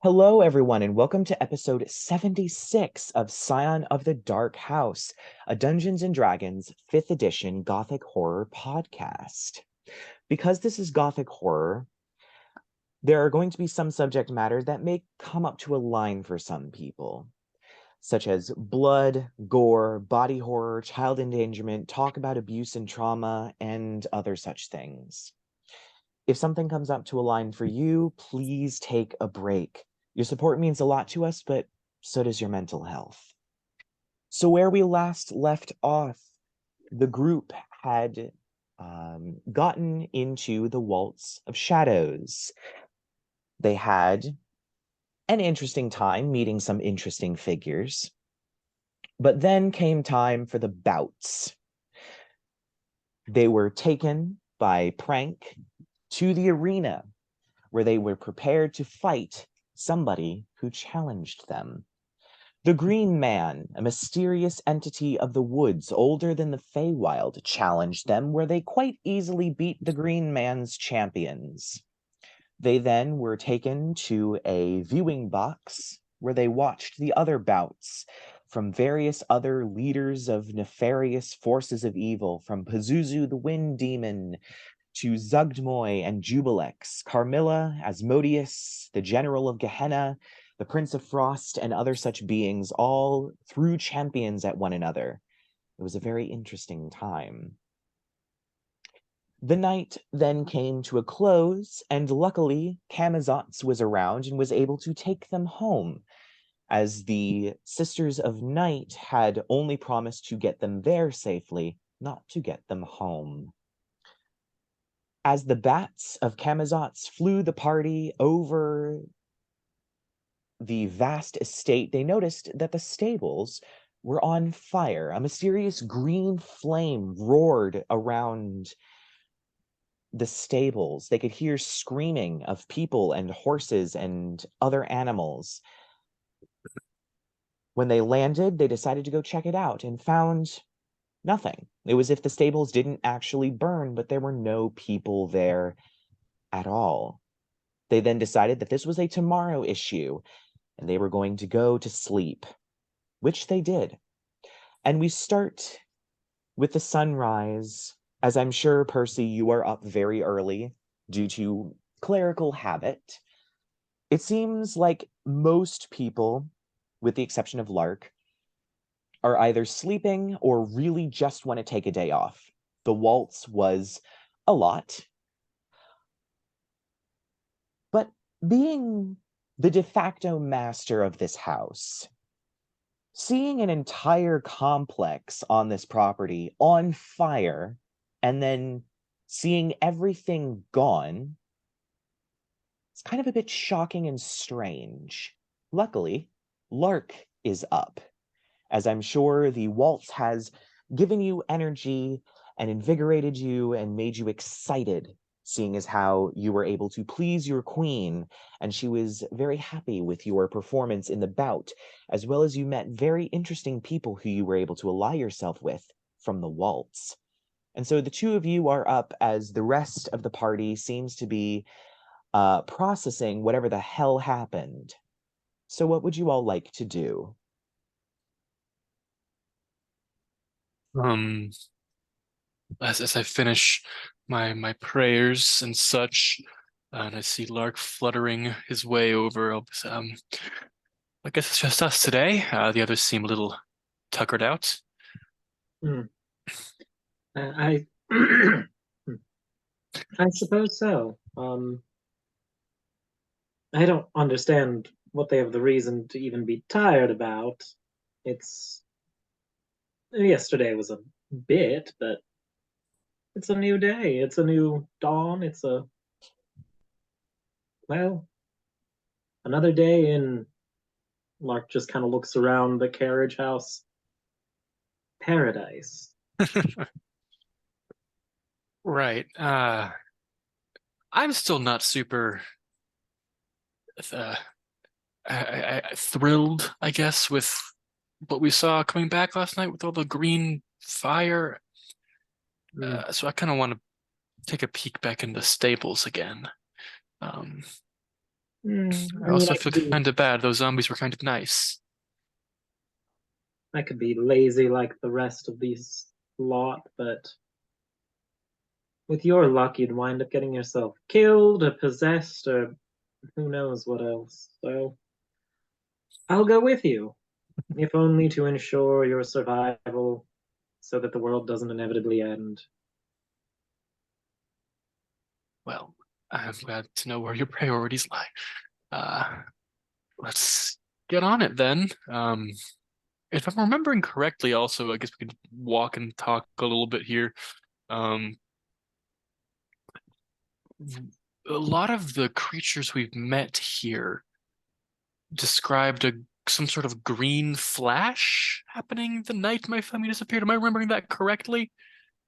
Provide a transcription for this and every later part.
Hello, everyone, and welcome to episode 76 of Scion of the Dark House, a Dungeons & Dragons 5th edition Gothic horror podcast. Because this is Gothic horror, there are going to be some subject matter that may come up to a line for some people, such as blood, gore, body horror, child endangerment, talk about abuse and trauma, and other such things. If something comes up to a line for you, please take a break. Your support means a lot to us, but so does your mental health. So where we last left off, the group had gotten into the Waltz of Shadows. They had an interesting time meeting some interesting figures, but then came time for the bouts. They were taken by Prank to the arena where they were prepared to fight somebody who challenged them. The Green Man, a mysterious entity of the woods older than the Feywild, challenged them where they quite easily beat the Green Man's champions. They then were taken to a viewing box where they watched the other bouts from various other leaders of nefarious forces of evil, from Pazuzu the Wind Demon to Zugdmoy and Jubilex, Carmilla, Asmodeus, the General of Gehenna, the Prince of Frost, and other such beings, all threw champions at one another. It was a very interesting time. The night then came to a close, and luckily Camazotz was around and was able to take them home, as the Sisters of Night had only promised to get them there safely, not to get them home. As the bats of Camazotz flew the party over the vast estate, they noticed that the stables were on fire. A mysterious green flame roared around the stables. They could hear screaming of people and horses and other animals. When they landed, they decided to go check it out and found nothing. It was as if the stables didn't actually burn, but there were no people there at all. They then decided that this was a tomorrow issue, and they were going to go to sleep, which they did. And we start with the sunrise, as I'm sure, Percy, you are up very early due to clerical habit. It seems like most people, with the exception of Lark, are either sleeping or really just want to take a day off. The Waltz was a lot. But being the de facto master of this house, seeing an entire complex on this property on fire, and then seeing everything gone, it's kind of a bit shocking and strange. Luckily, Lark is up, as I'm sure the Waltz has given you energy and invigorated you and made you excited, seeing as how you were able to please your queen, and she was very happy with your performance in the bout, as well as you met very interesting people who you were able to ally yourself with from the Waltz. And so the two of you are up as the rest of the party seems to be processing whatever the hell happened. So what would you all like to do? As I finish my prayers and such, and I see Lark fluttering his way over, I guess it's just us today. The others seem a little tuckered out. Hmm. I I suppose so. I don't understand what they have the reason to even be tired about. It's Yesterday was a bit, but it's a new day. It's a new dawn. Well, another day in. Lark just kind of looks around the carriage house. Paradise. Right. I'm still not super uh, thrilled, I guess, with what we saw coming back last night with all the green fire. So I kind of want to take a peek back in the stables again. I I mean, also feel kind of bad. Those zombies were kind of nice. I could be lazy like the rest of these lot, but with your luck, you'd wind up getting yourself killed or possessed or who knows what else. So I'll go with you, if only to ensure your survival so that the world doesn't inevitably end. Well, I'm glad to know where your priorities lie. Uh, let's get on it then. If I'm remembering correctly, also, I guess we could walk and talk a little bit here. Um, a lot of the creatures we've met here described some sort of green flash happening the night my family disappeared. Am I remembering that correctly,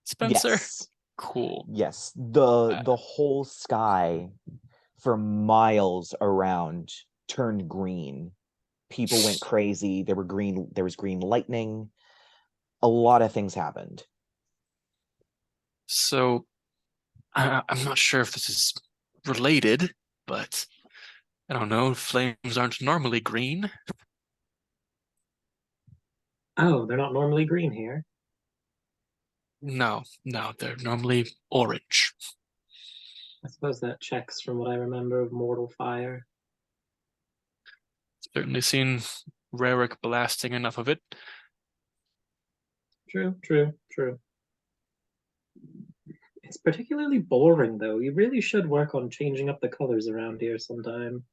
Spencer? Yes. Cool. Yes. The whole sky for miles around turned green. People went crazy. There was green lightning. A lot of things happened. So I'm not sure if this is related, but I don't know. Flames aren't normally green. Oh, they're not normally green here. No, they're normally orange. I suppose that checks from what I remember of Mortal Fire. Certainly seen Rerek blasting enough of it. True, true, true. It's particularly boring, though. You really should work on changing up the colors around here sometime.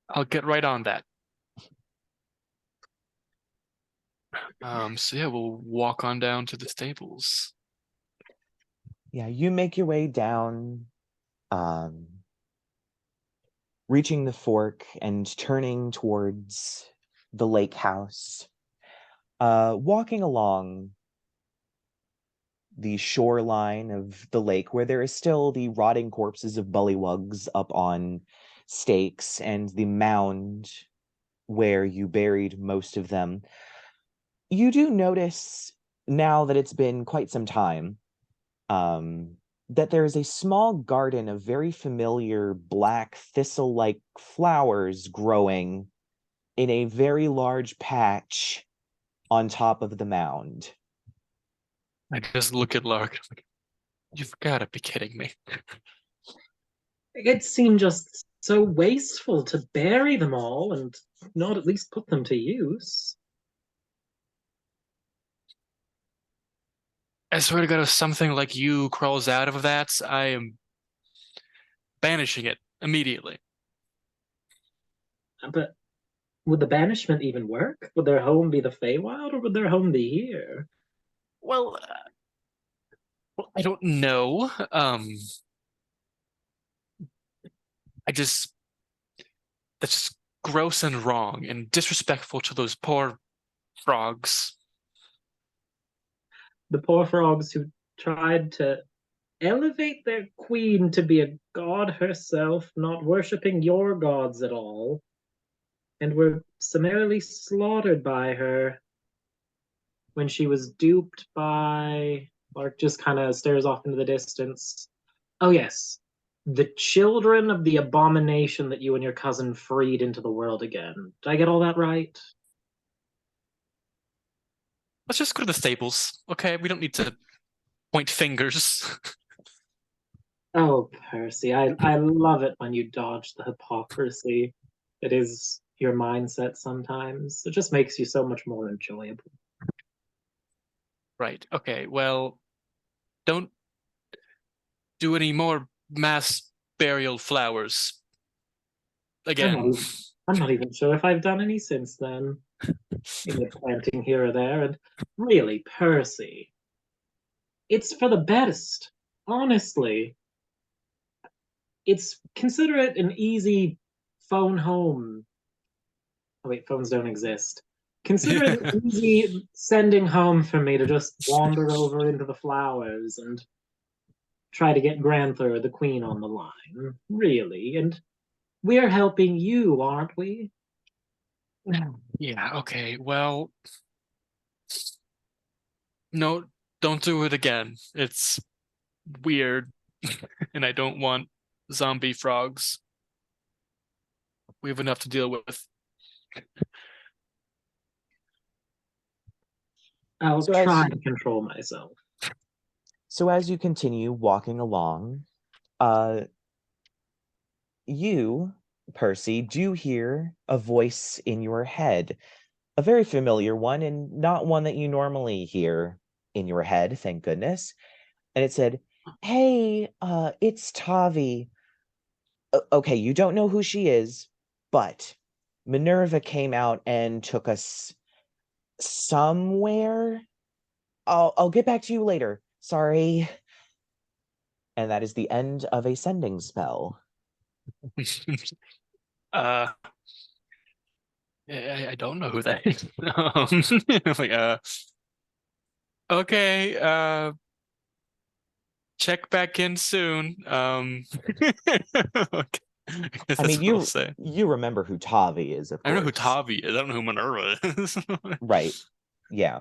I'll get right on that. So yeah, we'll walk on down to the stables. Yeah, you make your way down, reaching the fork and turning towards the lake house. Walking along the shoreline of the lake where there is still the rotting corpses of bullywugs up on stakes and the mound where you buried most of them. You do notice, now that it's been quite some time, that there is a small garden of very familiar black thistle-like flowers growing in a very large patch on top of the mound. I just look at Lark. Like, you've got to be kidding me. It seemed just so wasteful to bury them all and not at least put them to use. I swear to God, if something like you crawls out of that, I am banishing it immediately. But would the banishment even work? Would their home be the Feywild or would their home be here? Well, I don't know. That's just gross and wrong and disrespectful to those poor frogs. The poor frogs who tried to elevate their queen to be a god herself, not worshipping your gods at all, and were summarily slaughtered by her when she was duped by. Lark just kind of stares off into the distance. Oh, yes. The children of the abomination that you and your cousin freed into the world again. Did I get all that right? Let's just go to the stables, okay? We don't need to point fingers. Oh, Percy, I love it when you dodge the hypocrisy. It is your mindset sometimes. It just makes you so much more enjoyable. Right. Okay. Well, don't do any more mass burial flowers again. I'm not even sure if I've done any since then. Maybe planting here or there. And really, Percy, it's for the best. Honestly, consider it an easy phone home. Oh wait, phones don't exist. Consider it an easy sending home for me to just wander over into the flowers and try to get Granther, the queen, on the line. Really, and we're helping you, aren't we? Yeah, okay. Well, no, don't do it again. It's weird, and I don't want zombie frogs. We have enough to deal with. I'll So try to control myself. So as you continue walking along, you, Percy, do hear a voice in your head, a very familiar one, and not one that you normally hear in your head, thank goodness. And it said, "Hey, it's Tavi. Okay, you don't know who she is, but Minerva came out and took us somewhere. I'll get back to you later. Sorry." And that is the end of a sending spell. I don't know who that is. Like, okay, check back in soon. Okay. I mean, That's what I'll say. you remember who Tavi is, of I don't know who course. Tavi is. I don't know who Minerva is. Right. Yeah.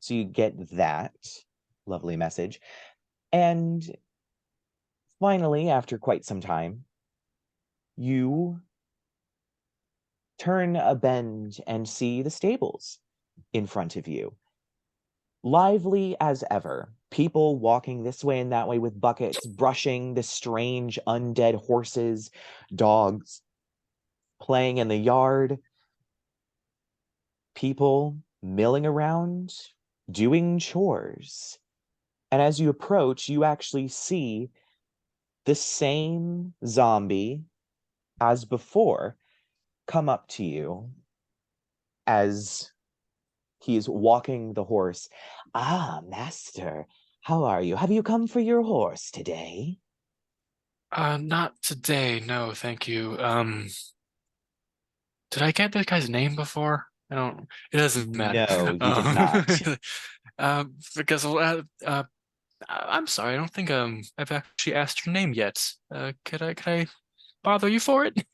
So you get that lovely message. And finally, after quite some time, you turn a bend and see the stables in front of you. Lively as ever. People walking this way and that way with buckets, brushing the strange undead horses, dogs playing in the yard, people milling around, doing chores. And as you approach, you actually see the same zombie as before come up to you as he's walking the horse. "Ah, master, how are you? Have you come for your horse today?" Not today. No, thank you. Did I get that guy's name before? I don't. It doesn't matter. No, you did not. Because I'm sorry. I don't think I've actually asked your name yet. Could I bother you for it?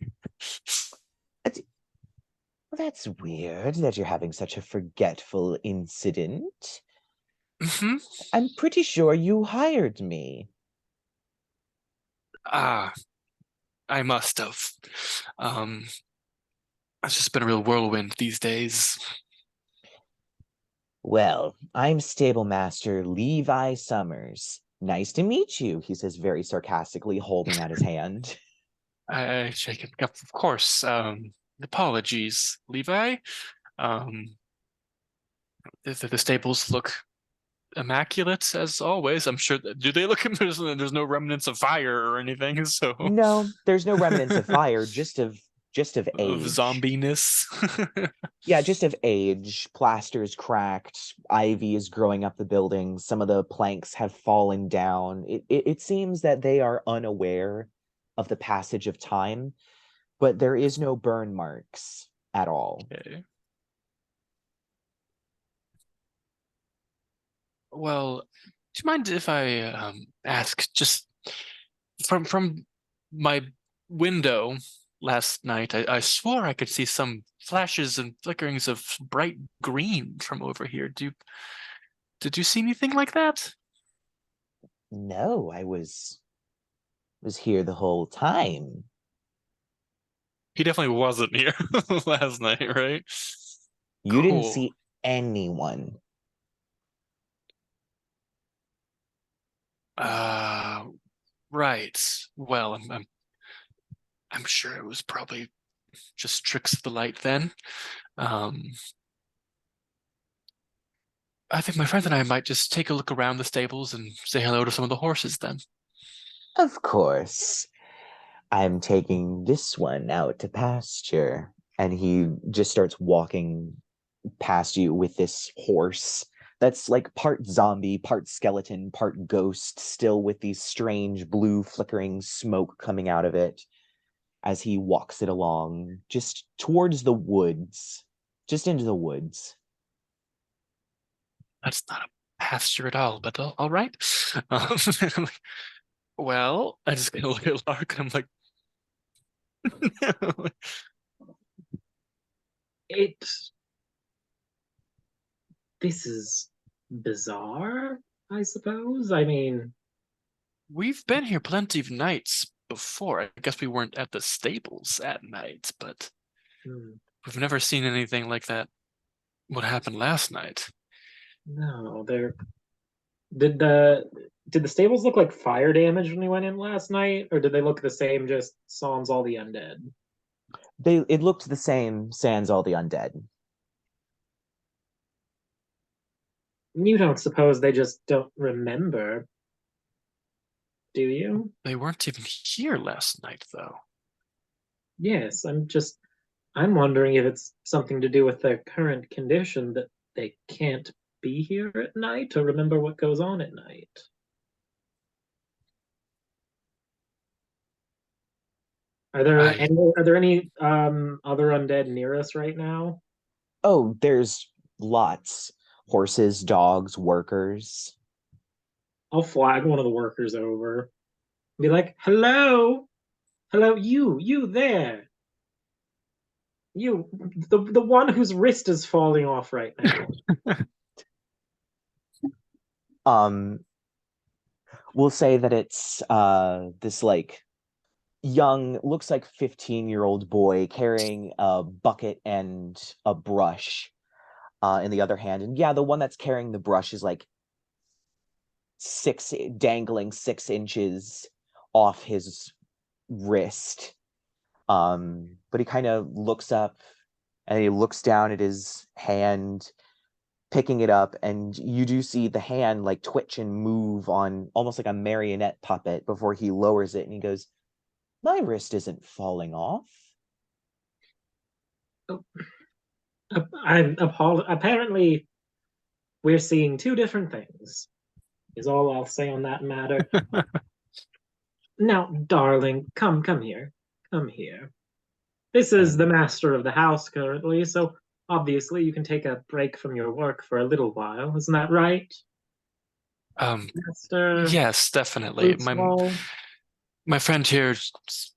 Well, that's weird that you're having such a forgetful incident. Mm-hmm. I'm pretty sure you hired me. Ah, I must have. It's just been a real whirlwind these days. "Well, I'm Stable Master Levi Summers. Nice to meet you," he says very sarcastically, holding out his hand. I shake it up, of course. Apologies, Levi. Um, the stables look immaculate as always. I'm sure. Do they look? There's no remnants of fire or anything. So No, there's no remnants of fire, just of of age. zombiness. Yeah, just of age. Plaster's cracked, ivy is growing up the building, some of the planks have fallen down. It seems that they are unaware of the passage of time, but there is no burn marks at all. Okay. Well, do you mind if I ask just from my window last night? I swore I could see some flashes and flickerings of bright green from over here. Did you see anything like that? No, I was here the whole time. He definitely wasn't here last night, right? You didn't Cool. see anyone. Right. Well, I'm sure it was probably just tricks of the light then. Um, I think my friend and I might just take a look around the stables and say hello to some of the horses then. Of course. "I'm taking this one out to pasture." And he just starts walking past you with this horse that's like part zombie, part skeleton, part ghost, still with these strange blue flickering smoke coming out of it as he walks it along just towards the woods, just into the woods. That's not a pasture at all, but all right. I'm like, well, I just gonna look at Lark and I'm like, It. This is bizarre, I suppose. I mean, we've been here plenty of nights before. I guess we weren't at the stables at night, but Hmm. we've never seen anything like that. What happened last night? No, there. Did the stables look like fire damage when we went in last night, or did they look the same, just sans all the undead? It looked the same, sans all the undead. You don't suppose they just don't remember, do you? They weren't even here last night, though. Yes, I'm wondering if it's something to do with their current condition that they can't be here at night or remember what goes on at night. I Are there any other undead near us right now? Oh, there's lots. Horses, dogs, workers. I'll flag one of the workers over. Be like, hello, hello, you there, you, the one whose wrist is falling off right now. Um, we'll say that it's this like young, looks like 15-year-old boy carrying a bucket and a brush in the other hand. And yeah, the one that's carrying the brush is like dangling 6 inches off his wrist. But he kind of looks up and he looks down at his hand, picking it up, and you do see the hand like twitch and move on almost like a marionette puppet before he lowers it and he goes, "My wrist isn't falling off." Apparently, we're seeing two different things, is all I'll say on that matter. Now, darling, come here. Come here. This is the And master of the house currently, so obviously you can take a break from your work for a little while. Isn't that right, um Master yes, definitely. Kruetzwald? My friend here is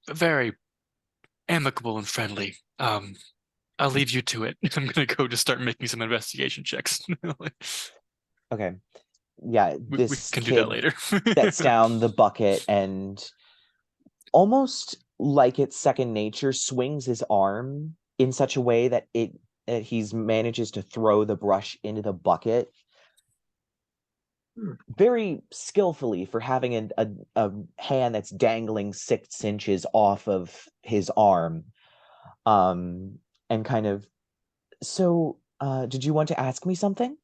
very amicable and friendly. I'll leave you to it. I'm gonna go just start making some investigation checks. okay, yeah, We this can do that kid later. sets down the bucket and almost like it's second nature, swings his arm in such a way that he's manages to throw the brush into the bucket Hmm. very skillfully for having a hand that's dangling 6 inches off of his arm. And kind of, so did you want to ask me something?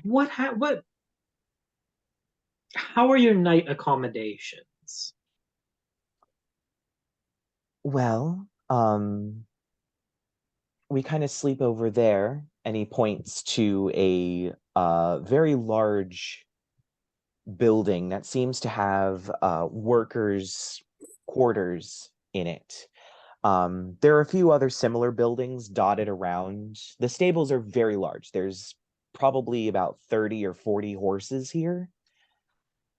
What? How are your night accommodations? Well, we kind of sleep over there, and he points to a very large building that seems to have workers' quarters in it. There are a few other similar buildings dotted around. The stables are very large. There's probably about 30 or 40 horses here.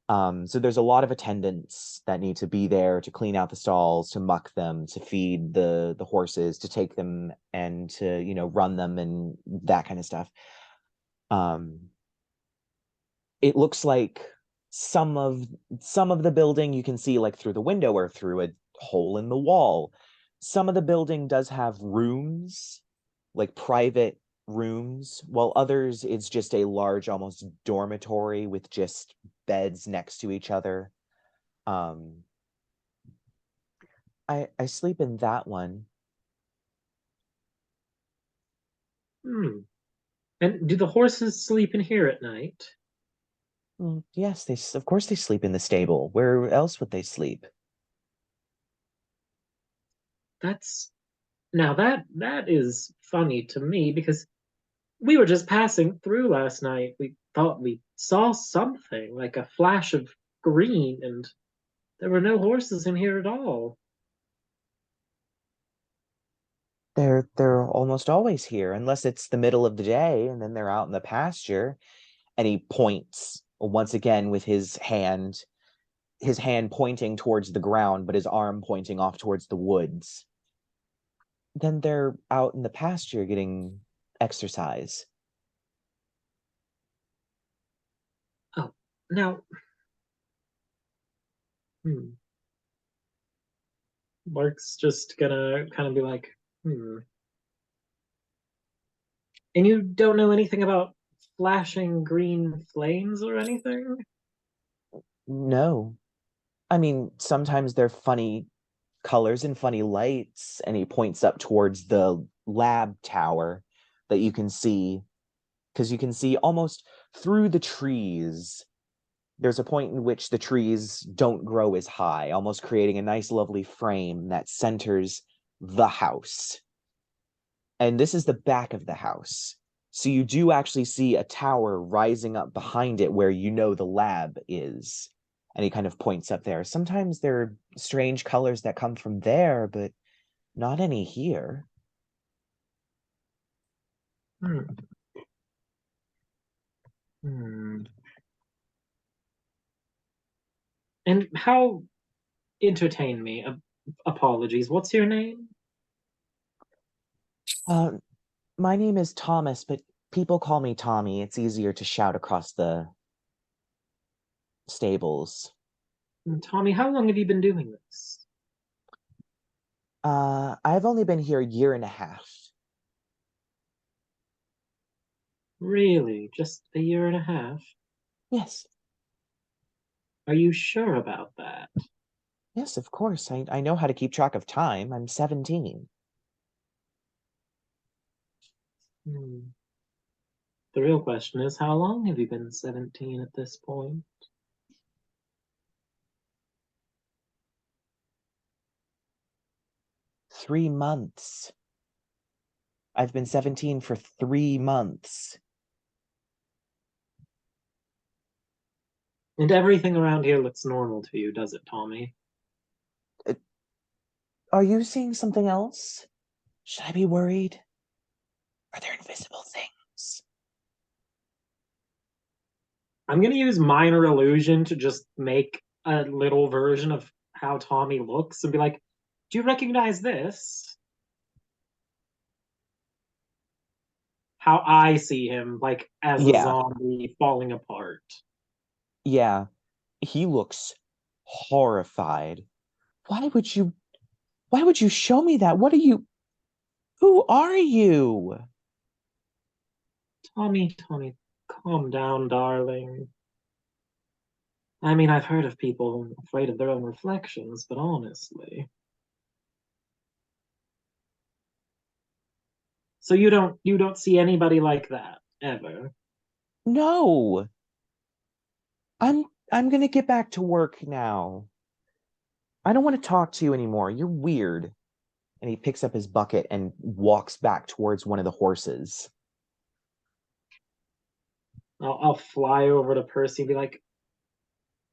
So there's a lot of attendants that need to be there to clean out the stalls, to muck them, to feed the horses, to take them and to, run them and that kind of stuff. Um, it looks like some of the building you can see like through the window or through a hole in the wall. Some of the building does have rooms, like private rooms, while others it's just a large almost dormitory with just beds next to each other. Um, I sleep in that one. Hmm. And do the horses sleep in here at night? Yes, of course they sleep in the stable. Where else would they sleep? That's Now that is funny to me because we were just passing through last night. We thought we saw something like a flash of green, and there were no horses in here at all. They're almost always here, unless it's the middle of the day, and then they're out in the pasture. And he points once again with his hand pointing towards the ground, but his arm pointing off towards the woods. Then they're out in the pasture getting exercise. Oh, now Lark's just gonna kind of be like, hmm. And you don't know anything about flashing green flames or anything? No. I mean, sometimes they're funny colors and funny lights, and he points up towards the lab tower that you can see, because you can see almost through the trees. There's a point in which the trees don't grow as high, almost creating a nice, lovely frame that centers the house. And this is the back of the house. So you do actually see a tower rising up behind it where you know the lab is. And he kind of points up there. Sometimes there are strange colors that come from there, but not any here. Hmm. Hmm. And how entertain me? Apologies. What's your name? My name is Thomas, but people call me Tommy. It's easier to shout across the stables. Tommy, how long have you been doing this? I've only been here a year and a half. Really? Just a year and a half? Yes, Are you sure about that? yes, of course. I know how to keep track of time. I'm 17. Hmm. The real question is, how long have you been 17 at this point? 3 months. I've been 17 for 3 months. And everything around here looks normal to you, does it, Tommy? Are you seeing something else? Should I be worried? Are there invisible things? I'm gonna use minor illusion to just make a little version of how Tommy looks and be like, do you recognize this? How I see him, like as a Yeah, zombie falling apart. yeah. He looks horrified. Why would you why would you show me that? Who are you? Tommy, calm down, darling. I mean, I've heard of people afraid of their own reflections, but honestly. So you don't see anybody like that ever. No. I'm gonna get back to work now. I don't want to talk to you anymore. You're weird. And he picks up his bucket and walks back towards one of the horses. I'll fly over to Percy and be like,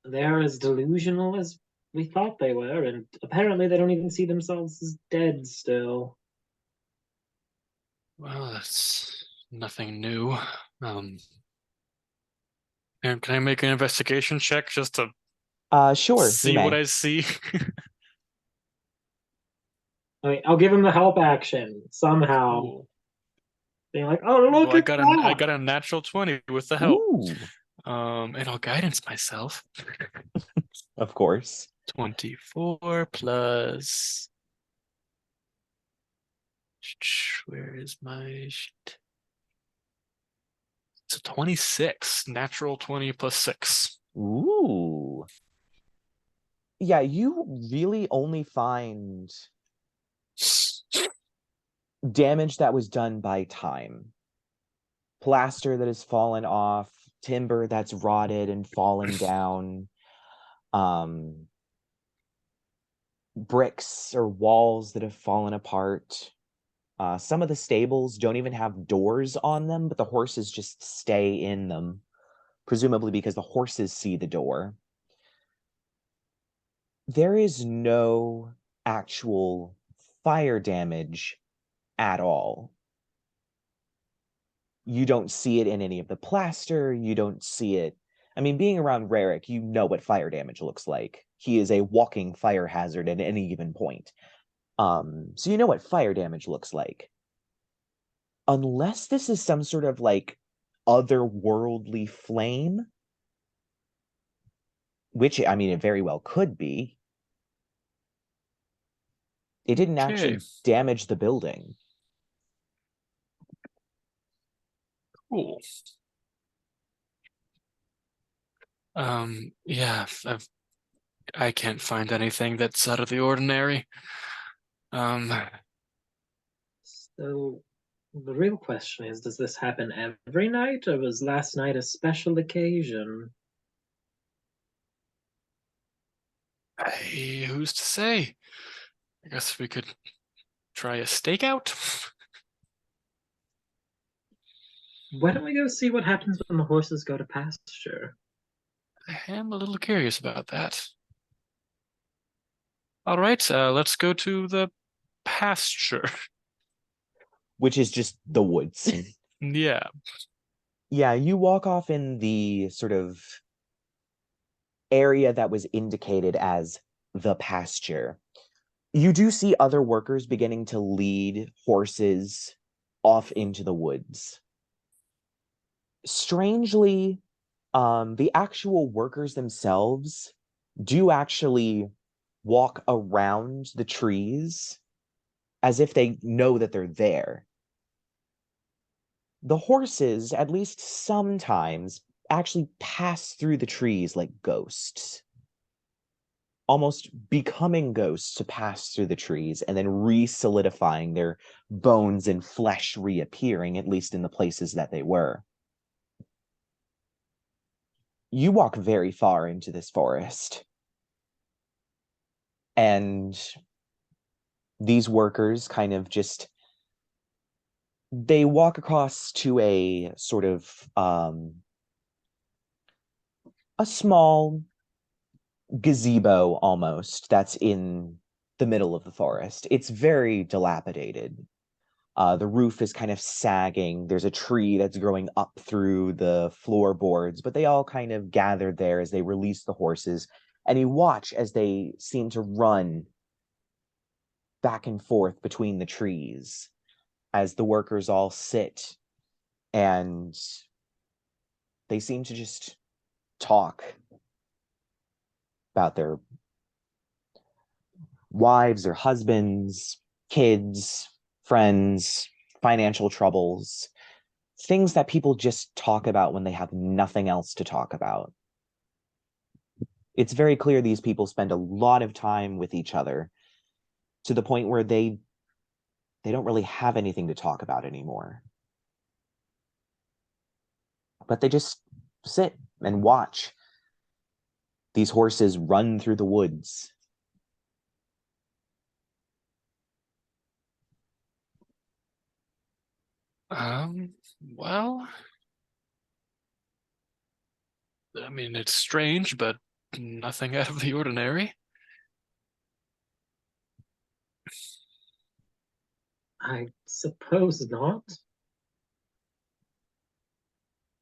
they're as delusional as we thought they were, and apparently they don't even see themselves as dead still. Well, that's nothing new. And can I make an investigation check just to Sure, you see what may. I see? I mean, I'll give him the help action somehow. Cool. Being like, oh, look Well, I at got that! a natural 20 with the help. Ooh, And I'll guidance myself. of course. 24 plus. Where is my sheet? So 26. Natural 20 plus 6. Ooh. Yeah, you really only find damage that was done by time. Plaster that has fallen off, timber that's rotted and fallen down, um, bricks or walls that have fallen apart. Some of the stables don't even have doors on them, but the horses just stay in them, presumably because the horses see the door. There is no actual fire damage at all. You don't see it in any of the plaster. You don't see it. I mean, being around Rerek, you know what fire damage looks like. He is a walking fire hazard at any given point. So you know what fire damage looks like. Unless this is some sort of like otherworldly flame, which, I mean, it very well could be. It didn't Okay, actually damage the building. cool. Yeah, I can't find anything that's out of the ordinary. Um, So the real question is, does this happen every night, or was last night a special occasion? who's to say? I guess we could try a stakeout. Why don't we go see what happens when the horses go to pasture? I am a little curious about that. All right, let's go to the pasture. Which is just the woods. Yeah. Yeah, you walk off in the sort of area that was indicated as the pasture. You do see other workers beginning to lead horses off into the woods. Strangely, the actual workers themselves do actually walk around the trees as if they know that they're there. The horses, at least sometimes, actually pass through the trees like ghosts, almost becoming ghosts to pass through the trees and then re-solidifying, their bones and flesh reappearing, at least in the places that they were. You walk very far into this forest, and these workers kind of just, they walk across to a sort of a small gazebo almost that's in the middle of the forest. It's very dilapidated. The roof is kind of sagging. There's a tree that's growing up through the floorboards, but they all kind of gathered there as they release the horses, and you watch as they seem to run back and forth between the trees as the workers all sit, and they seem to just talk about their wives or husbands, kids, friends, financial troubles, things that people just talk about when they have nothing else to talk about. It's very clear these people spend a lot of time with each other, to the point where they don't really have anything to talk about anymore. But they just sit and watch these horses run through the woods. Well, I mean, it's strange, but nothing out of the ordinary. I suppose not.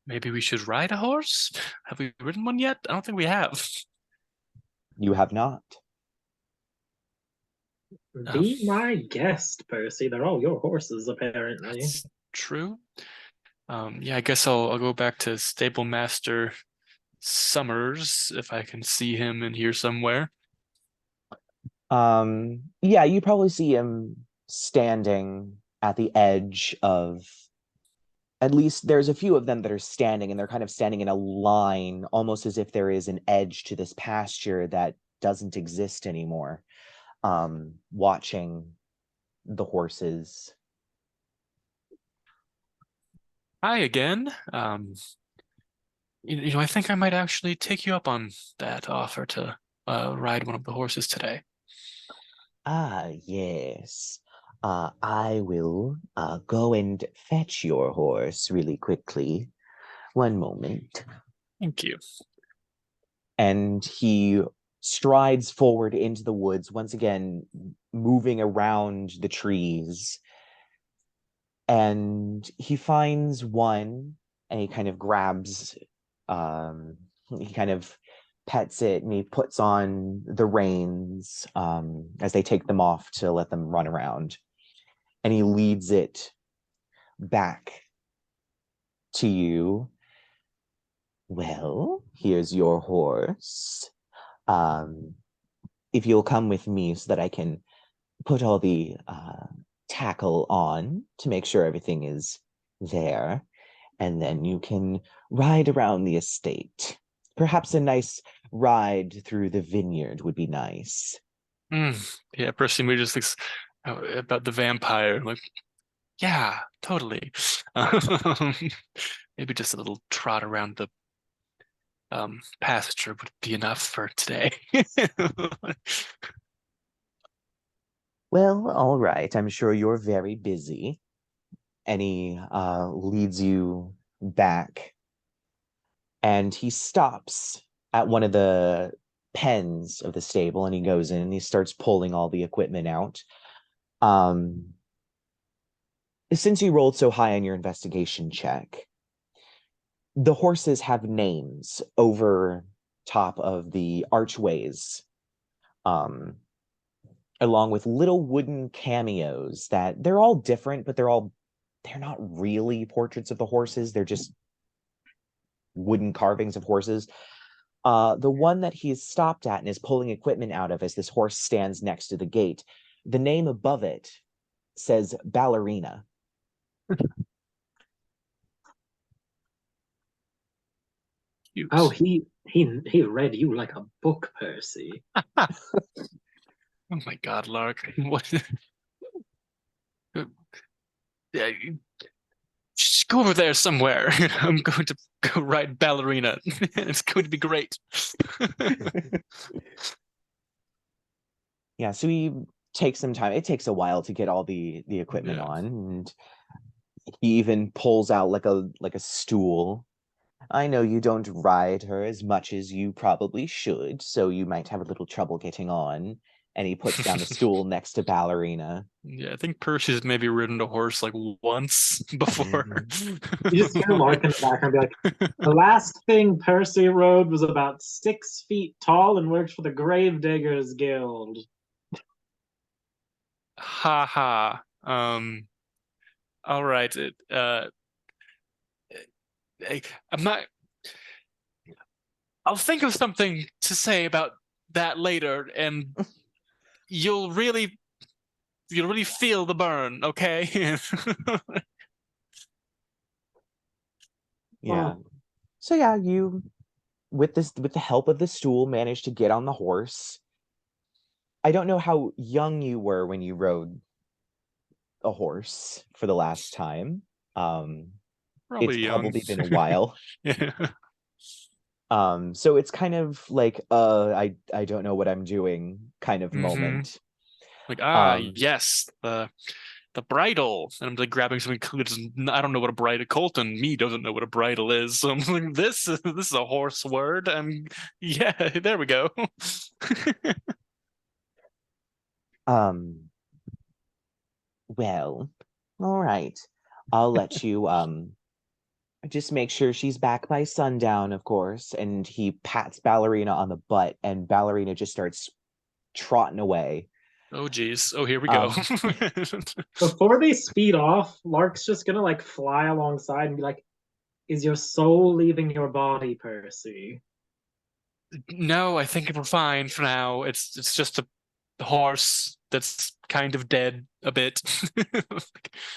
Maybe we should ride a horse? Have we ridden one yet? I don't think we have. You have not. Be my guest, Percy. They're all your horses, apparently. That's true. Yeah, I guess I'll go back to Stable Master Summers if I can see him in here somewhere. Yeah, you probably see him standing at the edge of, at least there's a few of them that are standing, and they're kind of standing in a line, almost as if there is an edge to this pasture that doesn't exist anymore, watching the horses. Hi again. I think I might actually take you up on that offer to ride one of the horses today. Ah, yes. I will go and fetch your horse really quickly. One moment. Thank you. And he strides forward into the woods, once again moving around the trees, and he finds one, and he kind of grabs, he kind of pets it, and he puts on the reins as they take them off to let them run around, and he leads it back to you. Well, here's your horse. If you'll come with me so that I can put all the tackle on to make sure everything is there, and then you can ride around the estate. Perhaps a nice ride through the vineyard would be nice. Yeah, Percy maybe just thinks about the vampire. Like, yeah, totally. Um, maybe just a little trot around the pasture would be enough for today. Well, all right. I'm sure you're very busy. And he leads you back, and he stops at one of the pens of the stable, and he goes in and he starts pulling all the equipment out. Since you rolled so high on your investigation check, the horses have names over top of the archways, along with little wooden cameos that they're all different, but they're not really portraits of the horses. They're just wooden carvings of horses. The one that he's stopped at and is pulling equipment out of as this horse stands next to the gate, the name above it says Ballerina. Cute. Oh, he read you like a book, Percy. Oh my God, Lark. What? Yeah, just go over there somewhere. I'm going to go ride ballerina. It's going to be great. Yeah, so he takes some time. It takes a while to get all the equipment Yeah. on, and he even pulls out like a stool. I know you don't ride her as much as you probably should, so you might have a little trouble getting on. And he puts down the stool next to Ballerina. Yeah, I think Percy's maybe ridden a horse like once before. You just hear Lark in the background be like, the last thing Percy rode was about 6 feet tall and worked for the Gravediggers Guild. Ha ha. All right. I'm not. I'll think of something to say about that later, and you'll really feel the burn, okay? Yeah. So yeah, you with the help of the stool managed to get on the horse. I don't know how young you were when you rode a horse for the last time. It's Probably young. probably been a while. Yeah. So it's kind of like I don't know what I'm doing kind of moment. Like, Um yes, the bridle. And I'm like grabbing something because I don't know what a bridle. Colton, me, doesn't know what a bridle is. So I'm like, this is a horse word. Yeah, there we go. um well, all right. I'll let you just make sure she's back by sundown, of course. And he pats Ballerina on the butt, and Ballerina just starts trotting away. Oh geez. Oh, here we go. Before they speed off, Lark's just gonna like fly alongside and be like, is your soul leaving your body, Percy? No, I think we're fine for now. It's just a horse that's kind of dead a bit.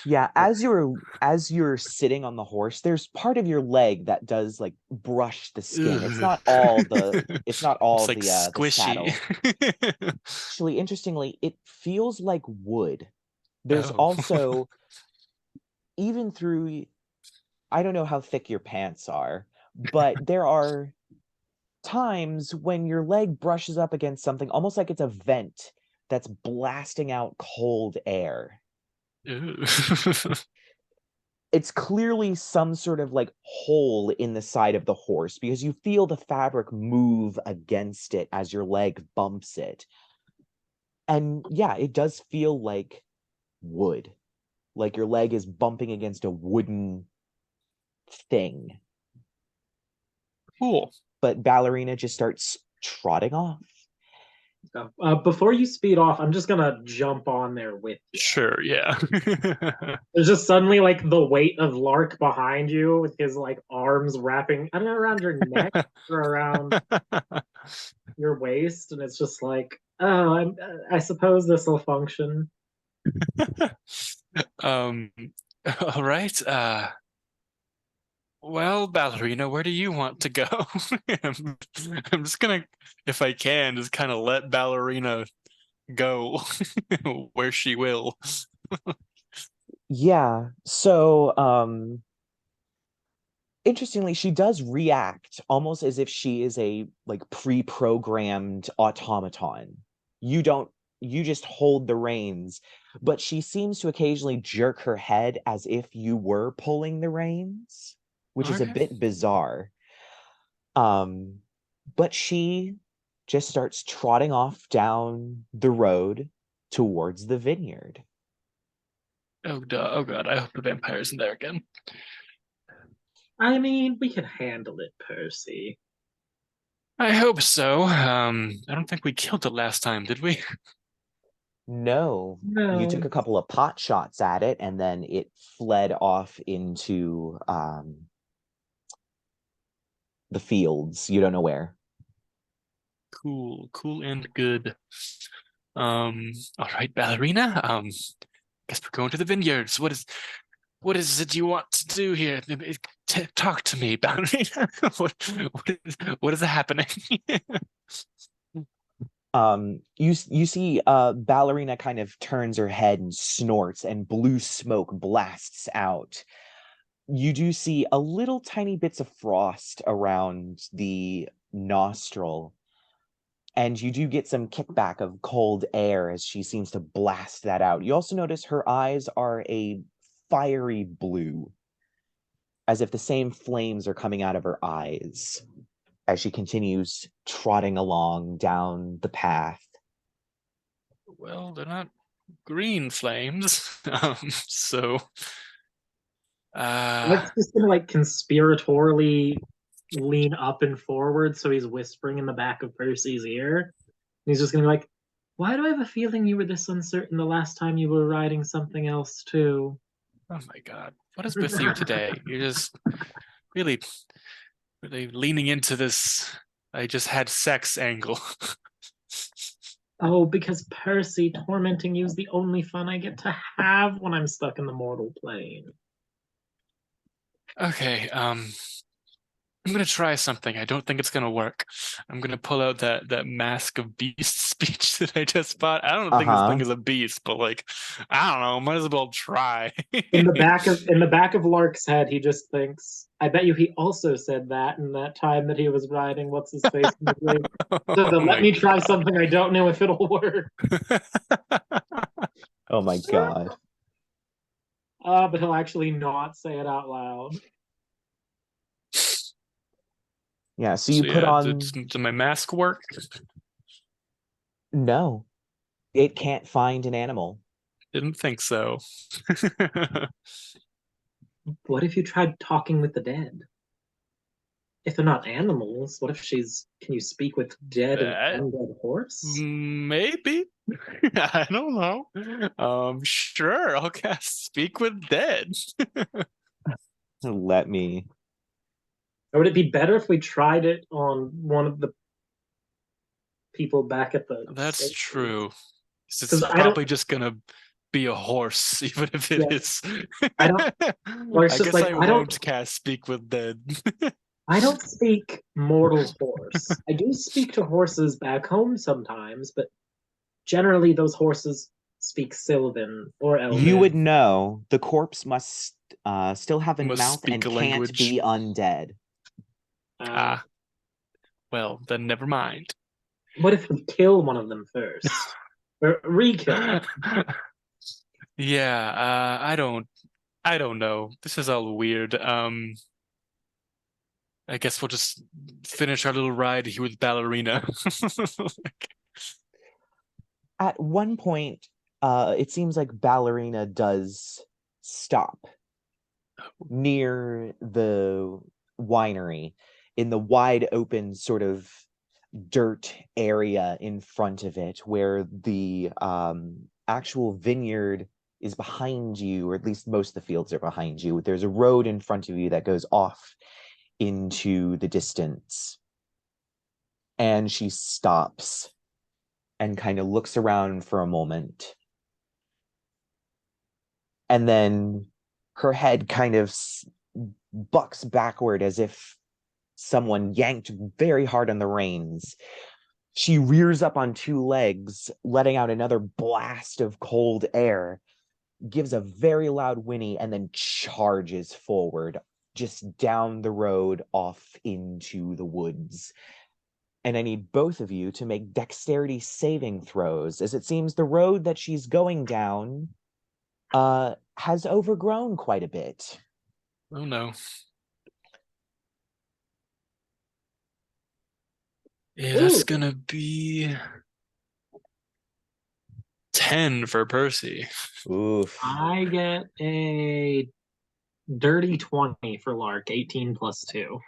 Yeah, as you're sitting on the horse, there's part of your leg that does like brush the skin. It's not all the It's like the squishy. saddle. Actually, interestingly, it feels like wood. There's Oh. also, even through, I don't know how thick your pants are, but there are times when your leg brushes up against something almost like it's a vent that's blasting out cold air. Ew. It's clearly some sort of like hole in the side of the horse because you feel the fabric move against it as your leg bumps it. And yeah, it does feel like wood. Like your leg is bumping against a wooden thing. Cool. But Ballerina just starts trotting off. Before you speed off, I'm just gonna jump on there with you. Sure, yeah. There's just suddenly like the weight of Lark behind you with his like arms wrapping, I don't know, around your neck or around your waist, and it's just like, oh, I suppose this will function. Um, all right. Well, Ballerina, where do you want to go? I'm just gonna, if I can, just kind of let Ballerina go where she will. Yeah. So, interestingly, she does react almost as if she is a like pre-programmed automaton. You just hold the reins, but she seems to occasionally jerk her head as if you were pulling the reins, which is a Okay. bit bizarre. But she just starts trotting off down the road towards the vineyard. Oh, duh. Oh God, I hope the vampire isn't there again. I mean, we can handle it, Percy. I hope so. I don't think we killed it last time, did we? No, you took No. a couple of pot shots at it, and then it fled off into the fields. You don't know where. Cool, cool and good. All right, Ballerina. Guess we're going to the vineyards. What is it you want to do here? Talk to me, Ballerina. What is happening? You see Ballerina kind of turns her head and snorts, and blue smoke blasts out. You do see a little tiny bits of frost around the nostril, and you do get some kickback of cold air as she seems to blast that out. You also notice her eyes are a fiery blue, as if the same flames are coming out of her eyes as she continues trotting along down the path. Well, they're not green flames. So Lark's just gonna like conspiratorially lean up and forward so he's whispering in the back of Percy's ear. And he's just gonna be like, why do I have a feeling you were this uncertain the last time you were riding something else too? oh my God, what is with you today? You're just really, really leaning into this I just had sex angle. Oh, because Percy, tormenting you is the only fun I get to have when I'm stuck in the mortal plane. Okay, I'm gonna try something. I don't think it's gonna work. I'm gonna pull out that mask of beast speech that I just bought. I don't think this thing Uh-huh. is a beast, but like, I don't know, might as well try. In the back of Lark's head, he just thinks, I bet you he also said that in that time that he was riding what's his face in the grave. So Oh let my me try something I don't know if it'll work. Oh my God. But he'll actually not say it out loud. Yeah, so you So put yeah, on... does my mask work? No, it can't find an animal. Didn't think so. What if you tried talking with the dead? If they're not animals, what if she's, can you speak with dead and Uh, undead horse? Maybe. I don't know. Sure, I'll cast Speak with Dead. Let me... Or would it be better if we tried it on one of the people back at the That's true. Because It's I don't, probably just gonna be a horse, even if it yeah, is. I don't, or it's I just guess like I won't cast Speak with Dead. I don't speak mortal horse. I do speak to horses back home sometimes, but generally those horses speak Sylvan or You Elven. would know the corpse must still have a Must mouth speak and a can't language. be undead. Uh, Ah, well, then never mind. what if we kill one of them first? Or re-kill one? Yeah, I don't know. This is all weird. I guess we'll just finish our little ride here with Ballerina. At one point, it seems like Ballerina does stop near the winery in the wide open sort of dirt area in front of it where the actual vineyard is behind you, or at least most of the fields are behind you. There's a road in front of you that goes off into the distance. And she stops and kind of looks around for a moment. And then her head kind of bucks backward as if someone yanked very hard on the reins. She rears up on two legs, letting out another blast of cold air, gives a very loud whinny, and then charges forward, just down the road off into the woods. And I need both of you to make dexterity saving throws, as it seems the road that she's going down has overgrown quite a bit. Oh no. Yeah, that's gonna be 10 for Percy. Oof. I get a dirty 20 for Lark, 18 plus 2.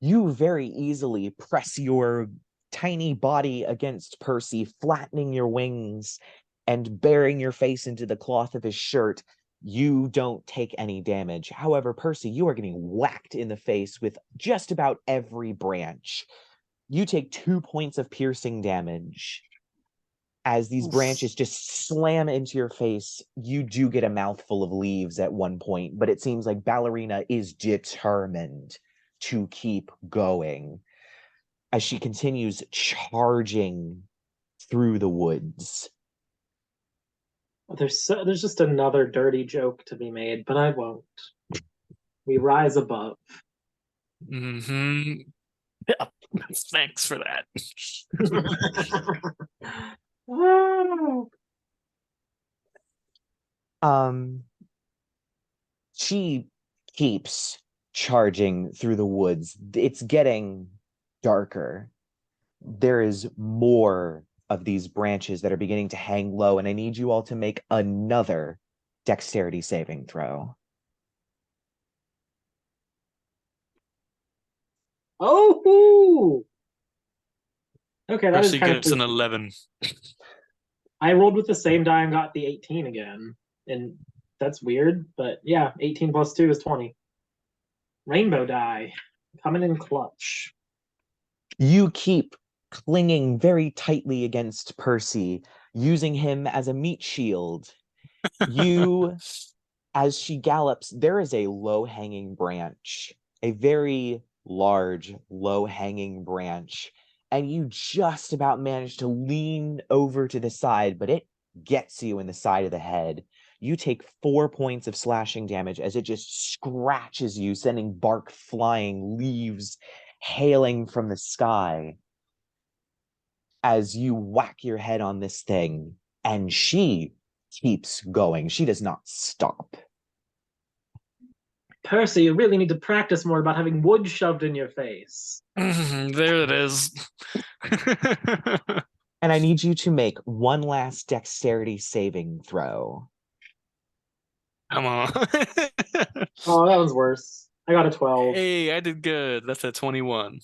You very easily press your tiny body against Percy, flattening your wings and burying your face into the cloth of his shirt. You don't take any damage. However, Percy, you are getting whacked in the face with just about every branch. You take 2 points of piercing damage. As these branches just slam into your face, you do get a mouthful of leaves at one point, but it seems like Ballerina is determined to keep going as she continues charging through the woods. There's just another dirty joke to be made, but I won't. We rise above. Mm-hmm. Yeah, thanks for that. She keeps charging through the woods. It's getting darker. There is more of these branches that are beginning to hang low, and I need you all to make another dexterity saving throw. Oh! Okay, that is Percy kind gets of an 11. I rolled with the same die and got the 18 again. And that's weird, but yeah, 18 plus 2 is 20. Rainbow die. Coming in clutch. You keep clinging very tightly against Percy, using him as a meat shield. You, as she gallops, there is a low-hanging branch, a very large, low-hanging branch, and you just about manage to lean over to the side, but it gets you in the side of the head. You take 4 points of slashing damage as it just scratches you, sending bark flying, leaves hailing from the sky as you whack your head on this thing, and she keeps going. She does not stop. Percy, you really need to practice more about having wood shoved in your face. There it is. And I need you to make one last dexterity saving throw. Come on. Oh, that was worse. I got a 12. Hey, I did good. That's a 21.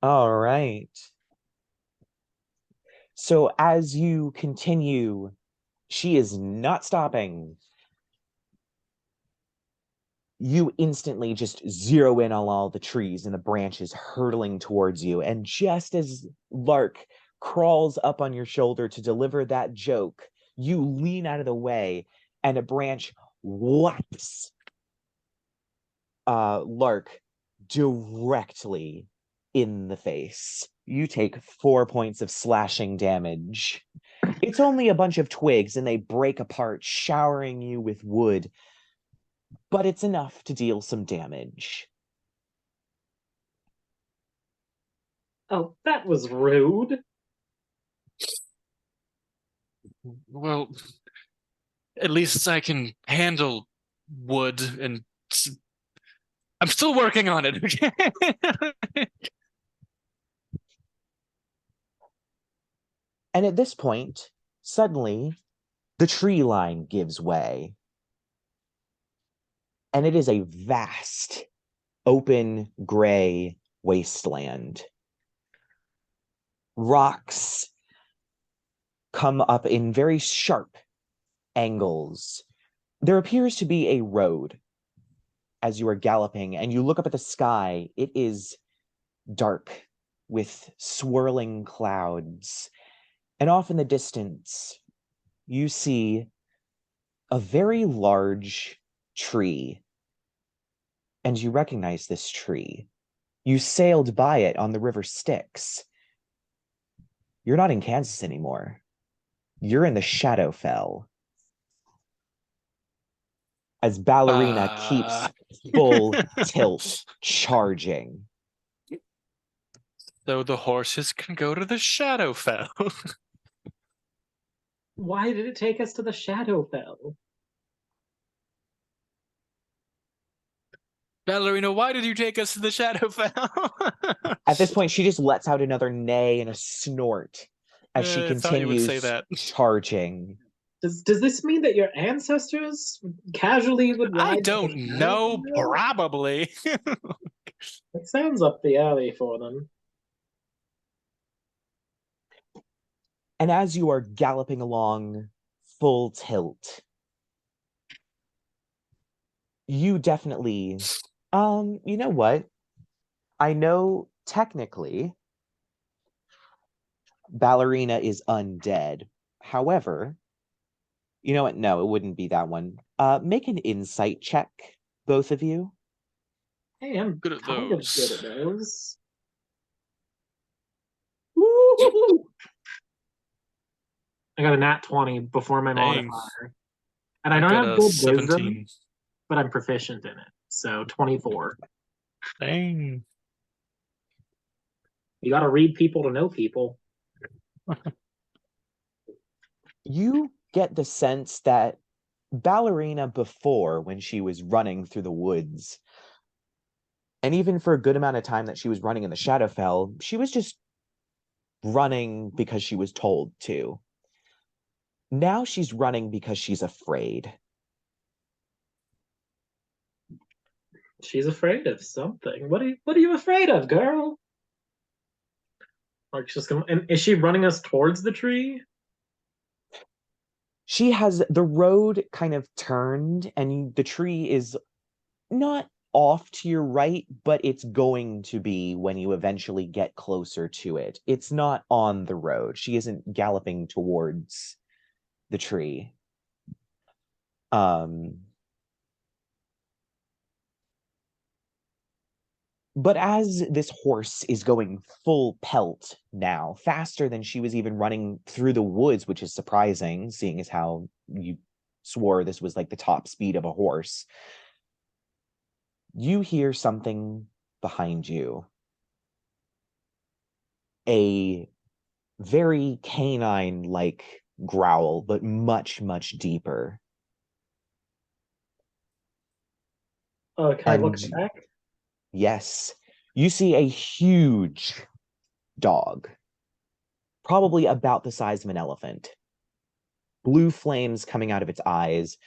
All right. So as you continue, she is not stopping. You instantly just zero in on all the trees and the branches hurtling towards you. And just as Lark crawls up on your shoulder to deliver that joke, you lean out of the way and a branch whacks Lark directly in the face. You take 4 points of slashing damage. It's only a bunch of twigs and they break apart, showering you with wood, but it's enough to deal some damage. Oh, that was rude. Well, at least I can handle wood, and I'm still working on it. And at this point, suddenly, the tree line gives way. And it is a vast, open, gray wasteland. Rocks come up in very sharp angles. There appears to be a road as you are galloping, and you look up at the sky. It is dark with swirling clouds. And off in the distance, you see a very large tree. And you recognize this tree. You sailed by it on the river Styx. You're not in Kansas anymore. You're in the Shadowfell. As Ballerina keeps full tilt charging. So the horses can go to the Shadowfell. Why did it take us to the Shadowfell? Ballerina, why did you take us to the Shadowfell? At this point, she just lets out another neigh and a snort as she I thought you would say continues that. charging. Does this mean that your ancestors casually would ride? I don't know. Probably. It sounds up the alley for them. And as you are galloping along full tilt, you definitely, you know what? I know technically Ballerina is undead. However, you know what? No, it wouldn't be that one. Make an insight check, both of you. Hey, I'm Good at kind of those. good at those. Woo! I got a nat 20 before my Dang. modifier. And I don't got have a good 17. wisdom, but I'm proficient in it. So 24. Dang. You got to read people to know people. You get the sense that Ballerina before, when she was running through the woods, and even for a good amount of time that she was running in the Shadowfell, she was just running because she was told to. Now she's running because she's afraid. She's afraid of something. What are you afraid of, girl? Like she's gonna, and is she running us towards the tree? She has the road kind of turned, and the tree is not off to your right, but it's going to be when you eventually get closer to it. It's not on the road. She isn't galloping towards the tree. But as this horse is going full pelt now, faster than she was even running through the woods, which is surprising, seeing as how you swore this was like the top speed of a horse, you hear something behind you. A very canine-like growl, but much, much deeper. Can I look back? Yes, you see a huge dog, probably about the size of an elephant. Blue flames coming out of its eyes,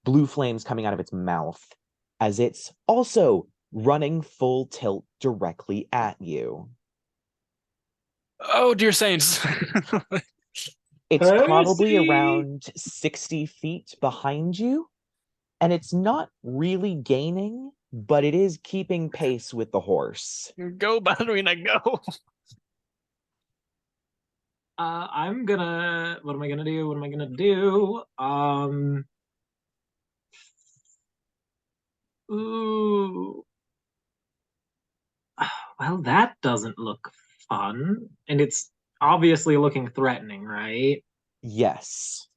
blue flames coming out of its mouth, as it's also running full tilt directly at you. Oh, dear saints. It's probably Percy! around 60 feet behind you, and it's not really gaining, but it is keeping pace with the horse. Go, Ballerina, go. I'm gonna. What am I gonna do? What am I gonna do? Ooh. Well, that doesn't look fun, and it's obviously looking threatening, right? Yes.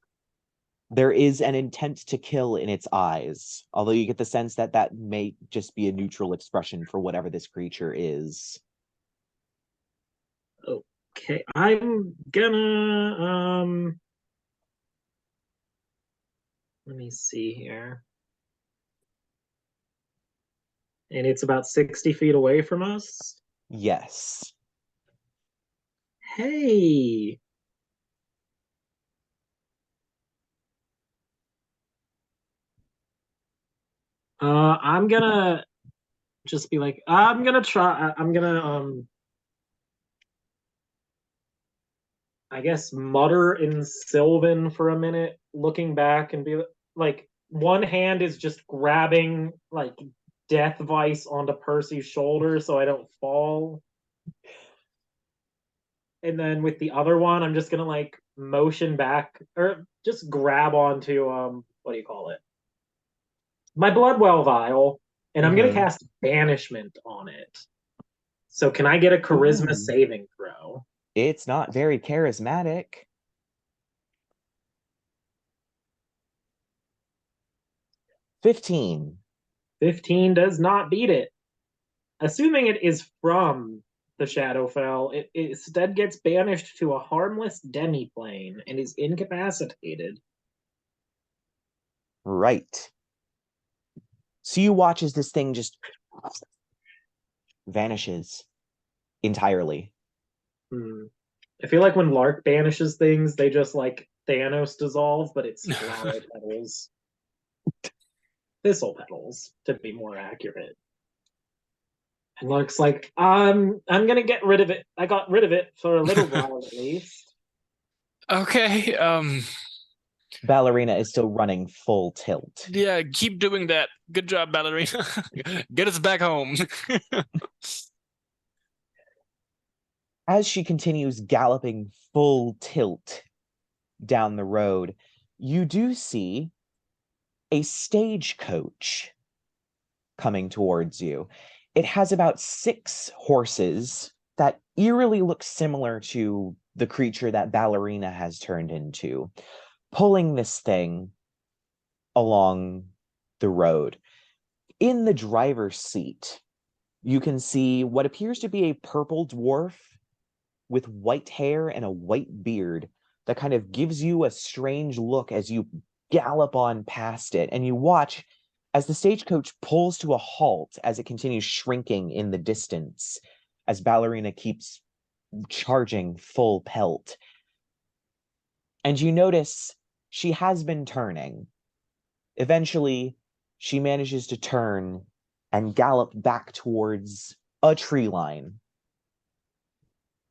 There is an intent to kill in its eyes, although you get the sense that that may just be a neutral expression for whatever this creature is. Okay, I'm gonna let me see here. And it's about 60 feet away from us. Yes. Hey. I'm gonna just be like, I'm gonna try. I'm gonna I guess mutter in Sylvan for a minute, looking back and be like, one hand is just grabbing like death vice onto Percy's shoulder so I don't fall. And then with the other one, I'm just gonna like motion back or just grab onto what do you call it? My Bloodwell vial, and I'm gonna cast banishment on it. So can I get a charisma saving throw? It's not very charismatic. 15. 15 does not beat it. Assuming it is from the Shadowfell, it instead gets banished to a harmless demiplane and is incapacitated. Right. So you watch as this thing just vanishes entirely. I feel like when Lark banishes things, they just like Thanos dissolve, but it's flower petals. Thistle petals, to be more accurate. And Lark's like, I'm gonna get rid of it. I got rid of it for a little while at least. Okay, Ballerina is still running full tilt. yeah, keep doing that. Good job, Ballerina. Get us back home. As she continues galloping full tilt down the road, you do see a stagecoach coming towards you. It has about 6 horses that eerily look similar to the creature that Ballerina has turned into, pulling this thing along the road. In the driver's seat, you can see what appears to be a purple dwarf with white hair and a white beard that kind of gives you a strange look as you gallop on past it, and you watch as the stagecoach pulls to a halt as it continues shrinking in the distance, as Ballerina keeps charging full pelt. And you notice she has been turning. Eventually, she manages to turn and gallop back towards a tree line.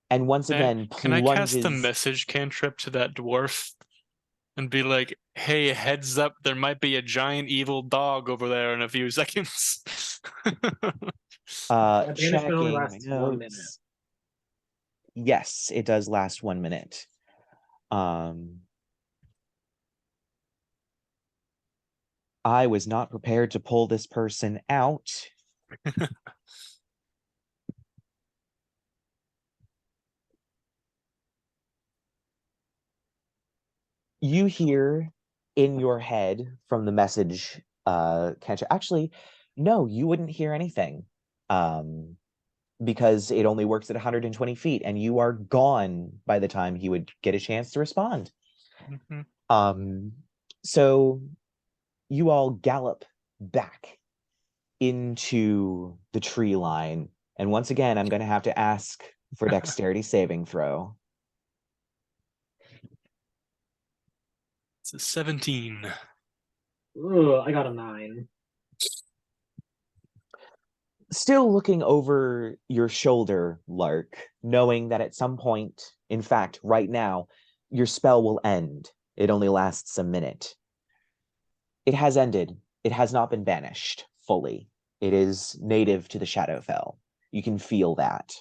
And once again, Can I cast the plunges. message cantrip to that dwarf and be like, hey, heads up, there might be a giant evil dog over there in a few seconds? Banishment only Checking my lasts 1 minute. notes. Yes, it does last 1 minute. I was not prepared to pull this person out. You hear in your head from the message, actually, no, you wouldn't hear anything. Because it only works at 120 feet, and you are gone by the time he would get a chance to respond. So you all gallop back into the tree line, and once again, I'm going to have to ask for dexterity saving throw. It's a 17. Ooh, I got a 9. Still looking over your shoulder, Lark, knowing that at some point, in fact, right now, your spell will end. It only lasts a minute. It has ended. It has not been banished fully. It is native to the Shadowfell. You can feel that.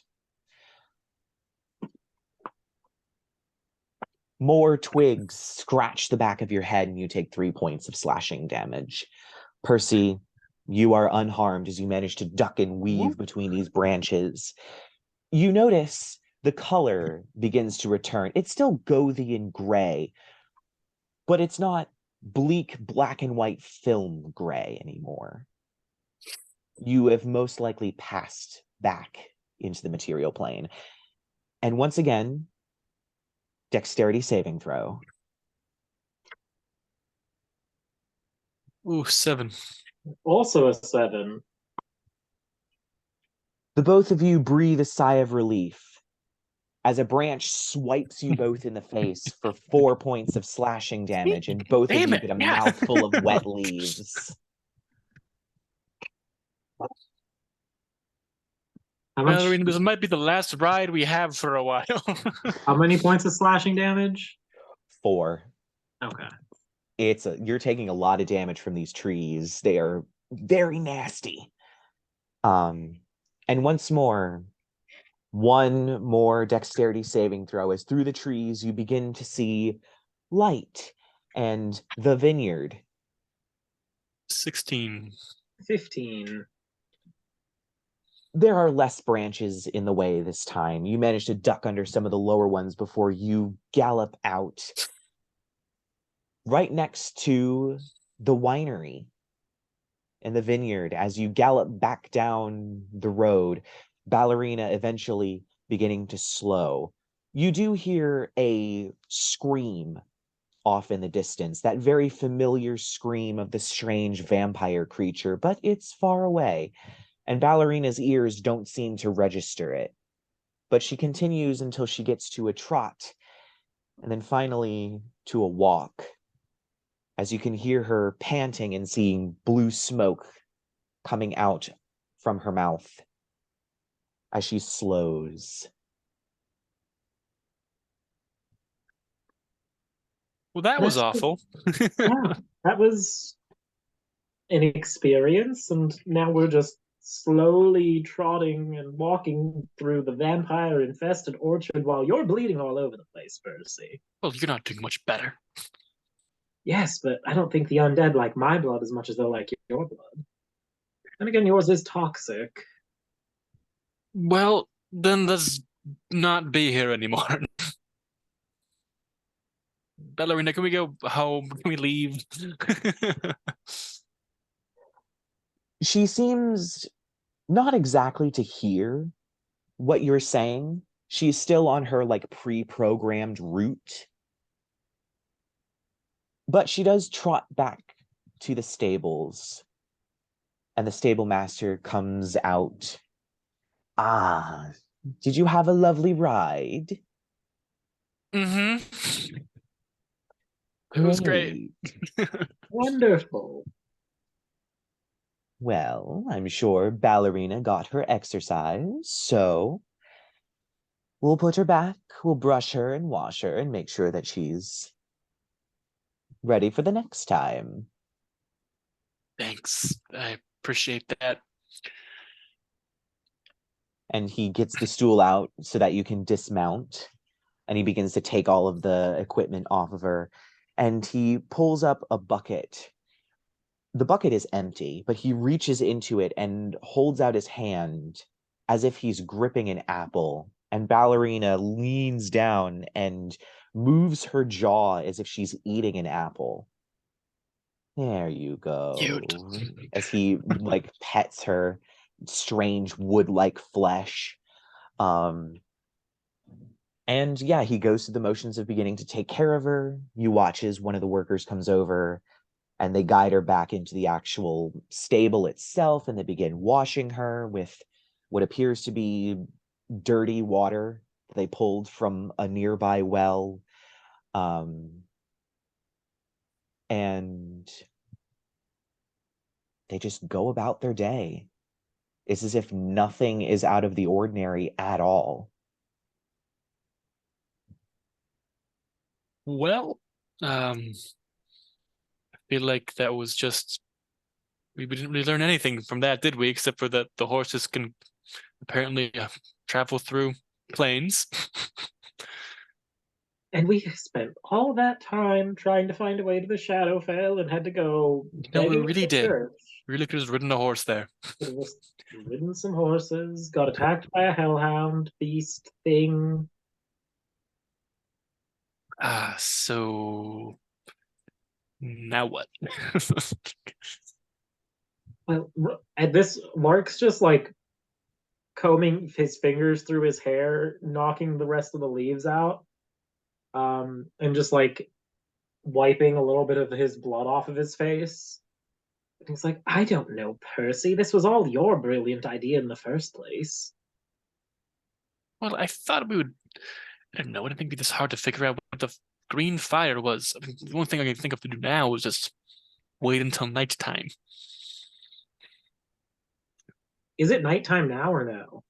More twigs scratch the back of your head, and you take 3 points of slashing damage. Percy, you are unharmed as you manage to duck and weave between these branches. You notice the color begins to return. It's still Gothian and gray, but it's not bleak black and white film gray anymore. You have most likely passed back into the material plane. And once again, dexterity saving throw. Ooh, 7. Also a 7. The both of you breathe a sigh of relief as a branch swipes you both in the face for 4 points of slashing damage, and both of you get a mouthful of wet leaves. How much? Ballerina, this might be the last ride we have for a while. How many points of slashing damage? 4. Okay. You're taking a lot of damage from these trees. They are very nasty. And once more, one more dexterity saving throw as through the trees you begin to see light and the vineyard. 16. 15. There are less branches in the way this time. You manage to duck under some of the lower ones before you gallop out right next to the winery and the vineyard. As you gallop back down the road, Ballerina eventually beginning to slow. You do hear a scream off in the distance, that very familiar scream of the strange vampire creature, but it's far away, and Ballerina's ears don't seem to register it. But she continues until she gets to a trot, and then finally to a walk, as you can hear her panting and seeing blue smoke coming out from her mouth as she slows. Well, that was awful. Yeah, that was an experience, and now we're just slowly trotting and walking through the vampire-infested orchard while you're bleeding all over the place, Percy. Well, you're not doing much better. Yes, but I don't think the undead like my blood as much as they'll like your blood. And again, yours is toxic. Well, then let's not be here anymore. Ballerina, can we go home? Can we leave? She seems not exactly to hear what you're saying. She's still on her pre-programmed route. But she does trot back to the stables. And the stable master comes out. Ah, did you have a lovely ride? Mm-hmm. It was great. Wonderful. Well, I'm sure Ballerina got her exercise, so we'll put her back, we'll brush her and wash her and make sure that she's ready for the next time. Thanks. I appreciate that. And he gets the stool out so that you can dismount, and he begins to take all of the equipment off of her, and he pulls up a bucket. The bucket is empty, but he reaches into it and holds out his hand as if he's gripping an apple, and Ballerina leans down and moves her jaw as if she's eating an apple. There you go. Cute. As he pets her strange wood-like flesh. And yeah, he goes through the motions of beginning to take care of her. You watch as one of the workers comes over and they guide her back into the actual stable itself, and they begin washing her with what appears to be dirty water they pulled from a nearby well. And they just go about their day. It's as if nothing is out of the ordinary at all. Well, I feel like that was just we didn't really learn anything from that, did we? Except for that the horses can apparently travel through plains. And we spent all that time trying to find a way to the Shadowfell and had to go. No, we begging really for did. church. We really could have ridden a horse there. Could have just ridden some horses, got attacked by a hellhound beast thing. So now what? Well, at this, Lark's just combing his fingers through his hair, knocking the rest of the leaves out, and just wiping a little bit of his blood off of his face. And he's like, I don't know, Percy. This was all your brilliant idea in the first place. Well, I thought we would. I don't know. It wouldn't be this hard to figure out what the green fire was. I mean, the only thing I can think of to do now is just wait until nighttime. Is it nighttime now or no?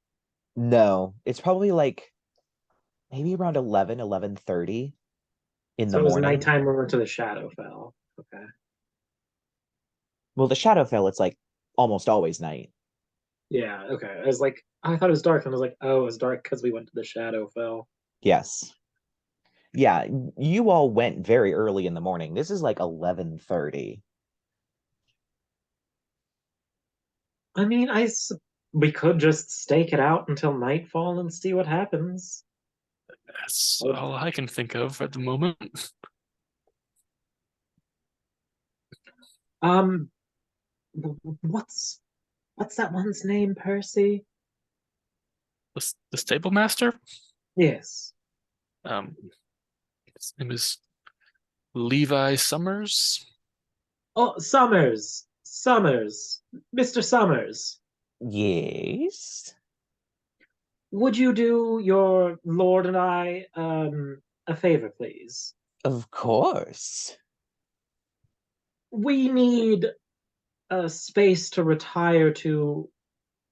No, it's probably like maybe around 11:30 in the So it was morning. nighttime when we went to the Shadowfell. Okay. Well, the Shadowfell, it's like almost always night. Yeah, okay. I was like, I thought it was dark, and I was like, oh, it was dark because we went to the Shadowfell. Yes. Yeah, you all went very early in the morning. This is like 11:30. I mean, we could just stake it out until nightfall and see what happens. That's all I can think of at the moment. Um, what's that one's name, Percy? The stable master? Yes. His name is Levi Summers. Oh, Summers, Mr. Summers. Yes. Would you do your lord and I a favor, please? Of course. We need a space to retire to,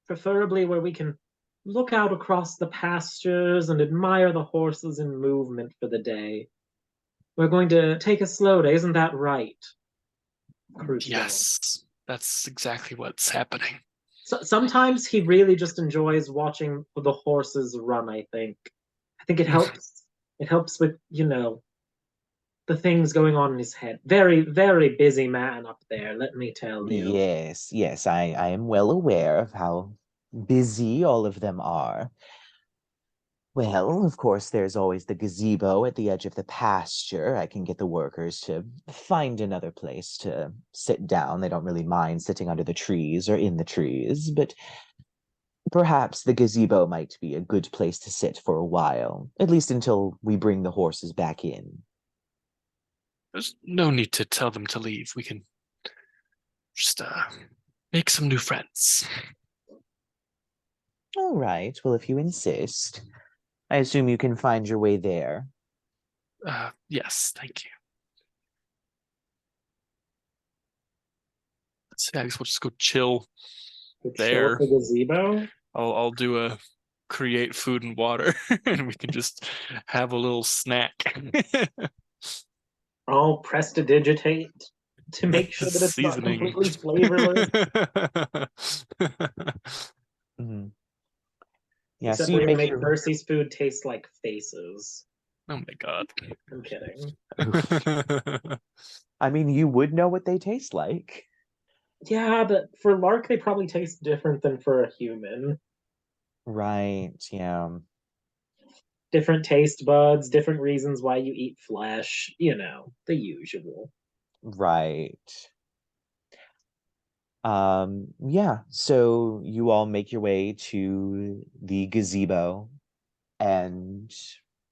preferably where we can look out across the pastures and admire the horses in movement for the day. We're going to take a slow day, isn't that right, Kruetzwald? Yes, that's exactly what's happening. So sometimes he really just enjoys watching the horses run, I think. I think it helps. It helps with, the things going on in his head. Very, very busy man up there, let me tell you. Yes, I am well aware of how busy all of them are. Well, of course, there's always the gazebo at the edge of the pasture. I can get the workers to find another place to sit down. They don't really mind sitting under the trees or in the trees, but perhaps the gazebo might be a good place to sit for a while, at least until we bring the horses back in. There's no need to tell them to leave. We can just make some new friends. All right, well, if you insist, I assume you can find your way there. Yes, thank you. So, yeah, I guess we'll just go chill there. The gazebo? I'll do a create food and water, and we can just have a little snack. I'll prestidigitate to make sure that it's not Seasoning. completely flavorless. Mhm. Yeah, Except so we're you gonna make make your. Percy's food taste like faces. Oh my god. I'm kidding. I mean, you would know what they taste like. Yeah, but for Lark, they probably taste different than for a human. Right, yeah. Different taste buds, different reasons why you eat flesh, the usual. Right. Yeah, so you all make your way to the gazebo, and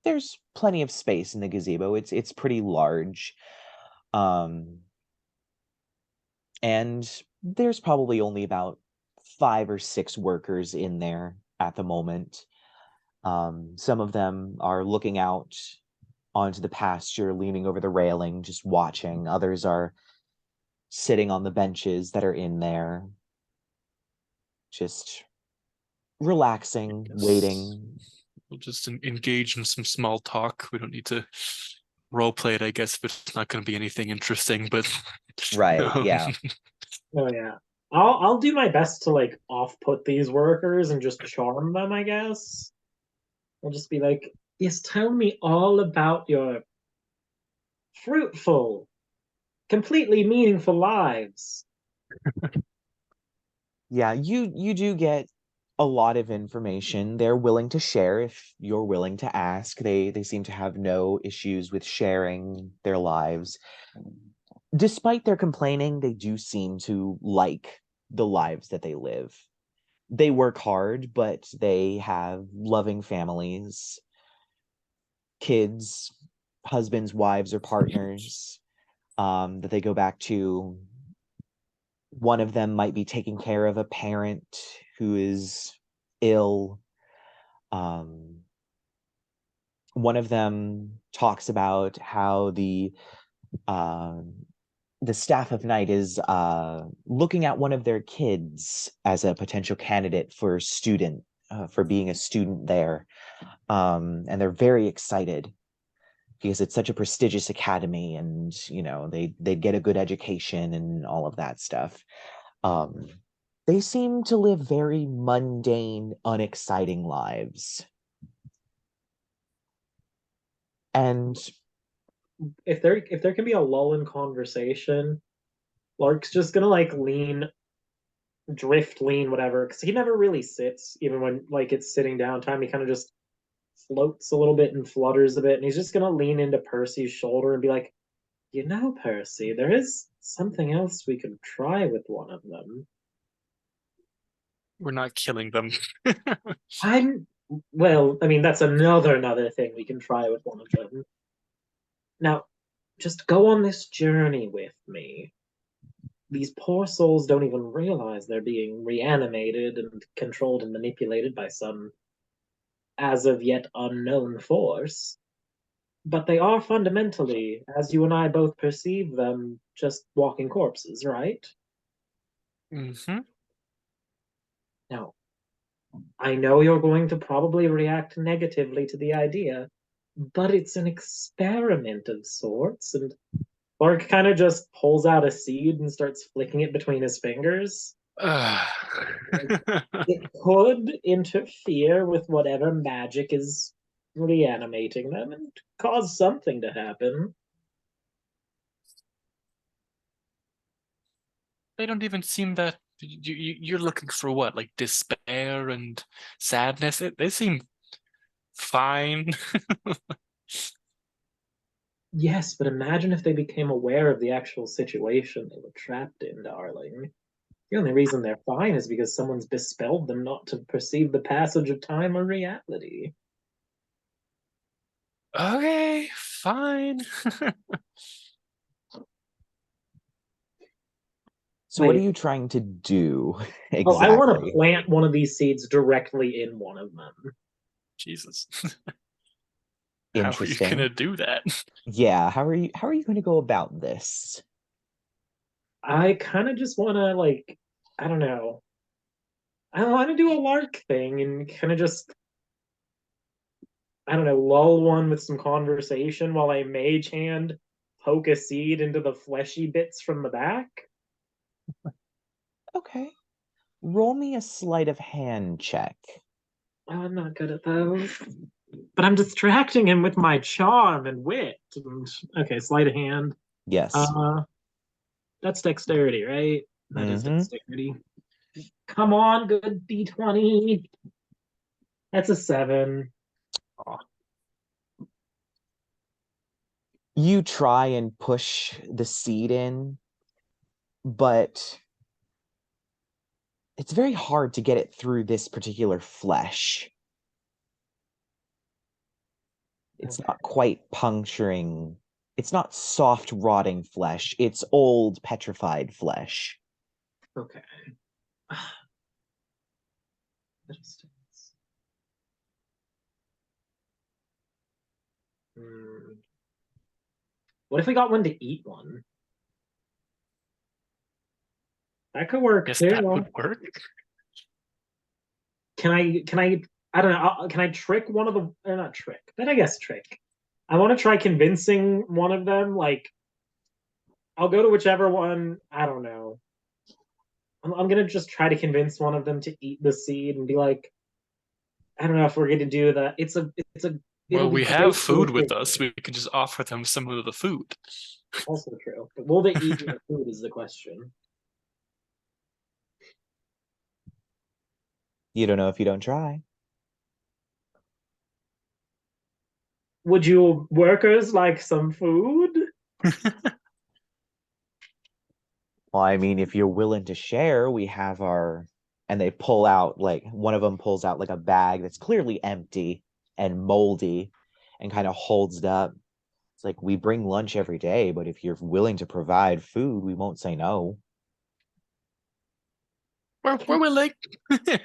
there's plenty of space in the gazebo. It's pretty large. Um, and there's probably only about 5 or 6 workers in there at the moment. Some of them are looking out onto the pasture, leaning over the railing, just watching. Others are sitting on the benches that are in there, just relaxing, waiting. We'll just engage in some small talk. We don't need to role play it, I guess, but it's not going to be anything interesting. But Right, yeah. Oh yeah. I'll do my best to like off put these workers and just charm them, I guess. I'll just be like, yes, tell me all about your fruitful, completely meaningful lives. Yeah, you do get a lot of information. They're willing to share if you're willing to ask. They seem to have no issues with sharing their lives. Despite their complaining, they do seem to like the lives that they live. They work hard, but they have loving families, kids, husbands, wives, or partners that they go back to. One of them might be taking care of a parent who is ill. Um, One of them talks about how the staff of night is looking at one of their kids as a potential candidate for student for being a student there. And they're very excited because it's such a prestigious academy, and they'd get a good education and all of that stuff. They seem to live very mundane, unexciting lives. And if there can be a lull in conversation, Lark's just gonna like lean, whatever, because he never really sits, even when like it's sitting down time. He kind of just floats a little bit and flutters a bit, and he's just gonna lean into Percy's shoulder and be like, Percy, there is something else we could try with one of them. We're not killing them. Well, I mean, that's another thing we can try with one of them. Now, just go on this journey with me. These poor souls don't even realize they're being reanimated and controlled and manipulated by some as of yet unknown force. But they are fundamentally, as you and I both perceive them, just walking corpses, right? Mm-hmm. Now, I know you're going to probably react negatively to the idea, but it's an experiment of sorts, and Lark kind of just pulls out a seed and starts flicking it between his fingers. It could interfere with whatever magic is reanimating them and cause something to happen. They don't even seem that. You're looking for what, like despair and sadness? They seem fine. Yes, but imagine if they became aware of the actual situation they were trapped in, darling. The only reason they're fine is because someone's bespelled them not to perceive the passage of time or reality. Okay, fine. so what are you trying to do exactly? Oh, I want to plant one of these seeds directly in one of them. Jesus. Interesting. How are you gonna do that? Yeah, how are you going to go about this? I kind of just want to, like, I don't know. I want to do a Lark thing and kind of just, I don't know, lull one with some conversation while I mage hand poke a seed into the fleshy bits from the back. Okay. Roll me a sleight of hand check. Oh, I'm not good at those. But I'm distracting him with my charm and wit. And, okay, sleight of hand. Yes. That's dexterity, right? That is Mhm. dexterity. Come on, good D20. That's a 7. Aw. You try and push the seed in, but it's very hard to get it through this particular flesh. It's Okay. not quite puncturing. It's not soft, rotting flesh. It's old, petrified flesh. Okay. What if we got one to eat one? That could work Guess too. that would work. I don't know, can I trick one of the, or not trick, but I guess trick. I want to try convincing one of them, like, I'll go to whichever one, I don't know. I'm gonna just try to convince one of them to eat the seed and be like, I don't know if we're gonna do that. Well, we great have for the food with us. future. We can just offer them some of the food. Also true. But will they eat the food is the question. You don't know if you don't try. Would you workers like some food? Well, I mean, if you're willing to share, we have our, and they pull out, like, one of them pulls out like a bag that's clearly empty and moldy and kind of holds it up. It's like, we bring lunch every day, but if you're willing to provide food, we won't say no. We're willing. Yeah,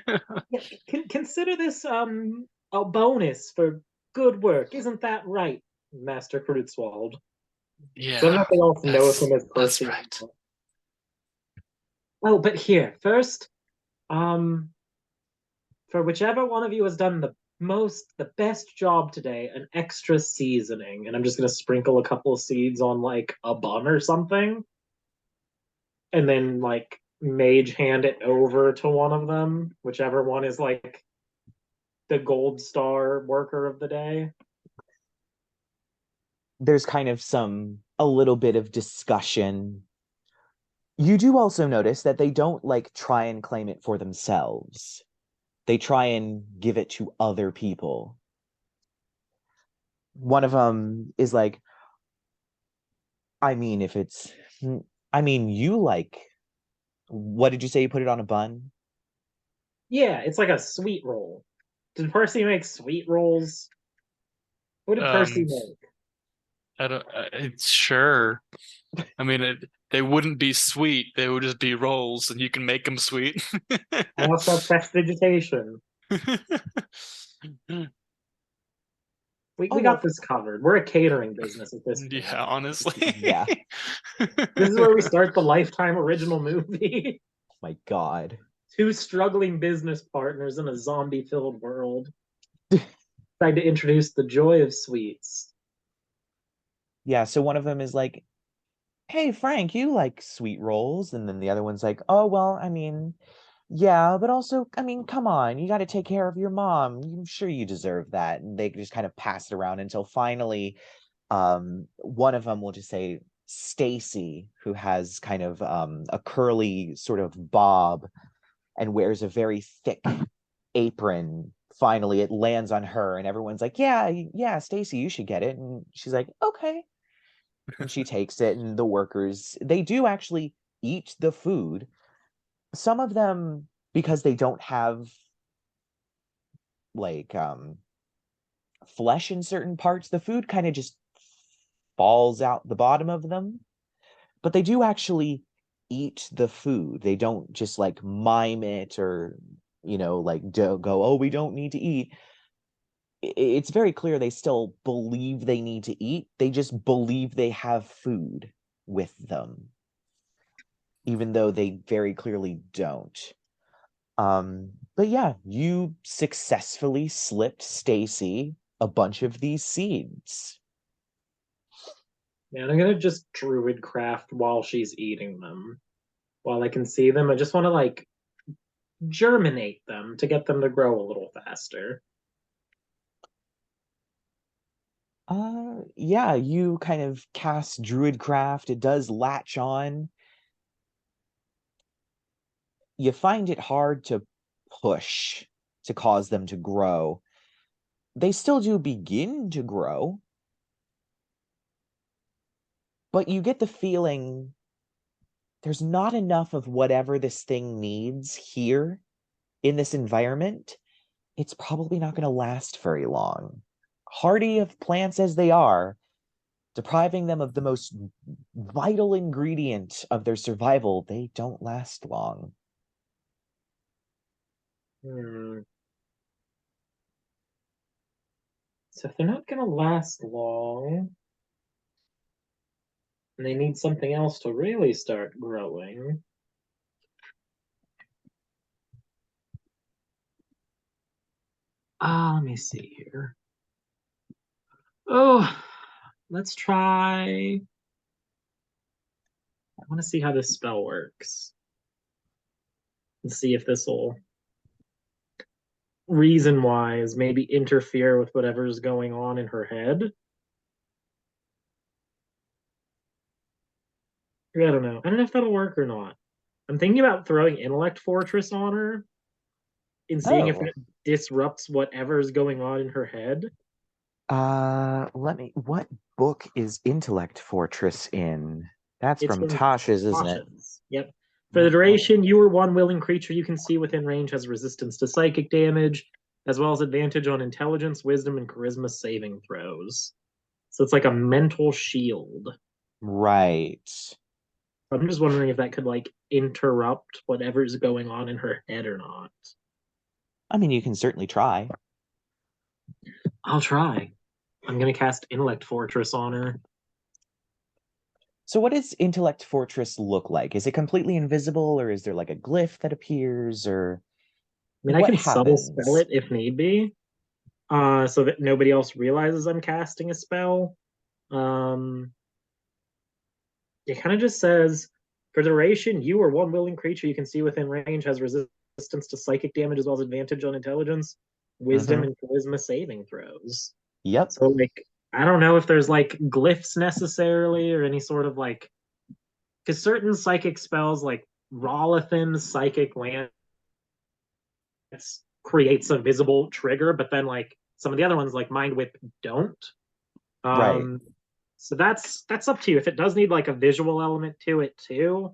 consider this a bonus for good work. Isn't that right, Master Kruetzwald? Yeah, So I don't know if they also know of him as that's Percy. right. Oh, but here, first, um, for whichever one of you has done the best job today, an extra seasoning. And I'm just gonna sprinkle a couple of seeds on like a bun or something. And then like mage hand it over to one of them, whichever one is like the gold star worker of the day. There's kind of a little bit of discussion. You do also notice that they don't like try and claim it for themselves. They try and give it to other people. One of them is like, I mean, if it's, I mean, you like, what did you say? You put it on a bun? Yeah, it's like a sweet roll. Did Percy make sweet rolls? What did Percy Um, make? I don't. It's sure. I mean, they wouldn't be sweet. They would just be rolls, and you can make them sweet. I also have prestidigitation. We well, got this covered. We're a catering business at this point. Yeah, honestly. Yeah. This is where we start the Lifetime original movie. My God. Two struggling business partners in a zombie-filled world trying to introduce the joy of sweets. Yeah, so one of them is like, hey, Frank, you like sweet rolls. And then the other one's like, oh, well, I mean, yeah, but also, I mean, come on, you got to take care of your mom. I'm sure you deserve that. And they just kind of pass it around until finally, one of them will just say, Stacy, who has kind of a curly sort of bob and wears a very thick apron. Finally, it lands on her, and everyone's like, yeah, Stacy, you should get it. And she's like, okay. And she takes it, and the workers, they do actually eat the food. Some of them, because they don't have like flesh in certain parts, the food kind of just falls out the bottom of them. But they do actually eat the food. They don't just like mime it or, like go, oh, we don't need to eat. It's very clear they still believe they need to eat. They just believe they have food with them, even though they very clearly don't. But yeah, you successfully slipped Stacy a bunch of these seeds. Man, I'm gonna just druid craft while she's eating them. While I can see them, I just want to like germinate them to get them to grow a little faster. Yeah, you kind of cast Druidcraft. It does latch on. You find it hard to push to cause them to grow. They still do begin to grow, but you get the feeling there's not enough of whatever this thing needs here in this environment. It's probably not going to last very long. Hardy of plants as they are, depriving them of the most vital ingredient of their survival, they don't last long. Hmm. So if they're not gonna last long, and they need something else to really start growing. Let me see here. Oh, let's try. I want to see how this spell works and see if this will, reason wise, maybe interfere with whatever's going on in her head. I don't know. I don't know if that'll work or not. I'm thinking about throwing Intellect Fortress on her and seeing if Oh, it disrupts whatever's going on in her head. what book is Intellect Fortress in? That's It's from from Tasha's, isn't it? Cautions. Yep. For the duration, you or one willing creature you can see within range has resistance to psychic damage, as well as advantage on intelligence, wisdom, and charisma saving throws. So it's like a mental shield. Right. I'm just wondering if that could like interrupt whatever's going on in her head or not. I mean, you can certainly try. I'll try. I'm gonna cast Intellect Fortress on her. So what does Intellect Fortress look like? Is it completely invisible, or is there like a glyph that appears, or I mean, I what can subtle spell happens? it if need be, so that nobody else realizes I'm casting a spell. Um, it kind of just says, for duration, you or one willing creature you can see within range has resistance to psychic damage as well as advantage on intelligence, wisdom, Hmm. and charisma saving throws. Yep. So, like, I don't know if there's like glyphs necessarily or any sort of like, because certain psychic spells like Rolithan's psychic lance creates a visible trigger, but then like some of the other ones like Mind Whip don't. Right. Um, so that's up to you. If it does need like a visual element to it too,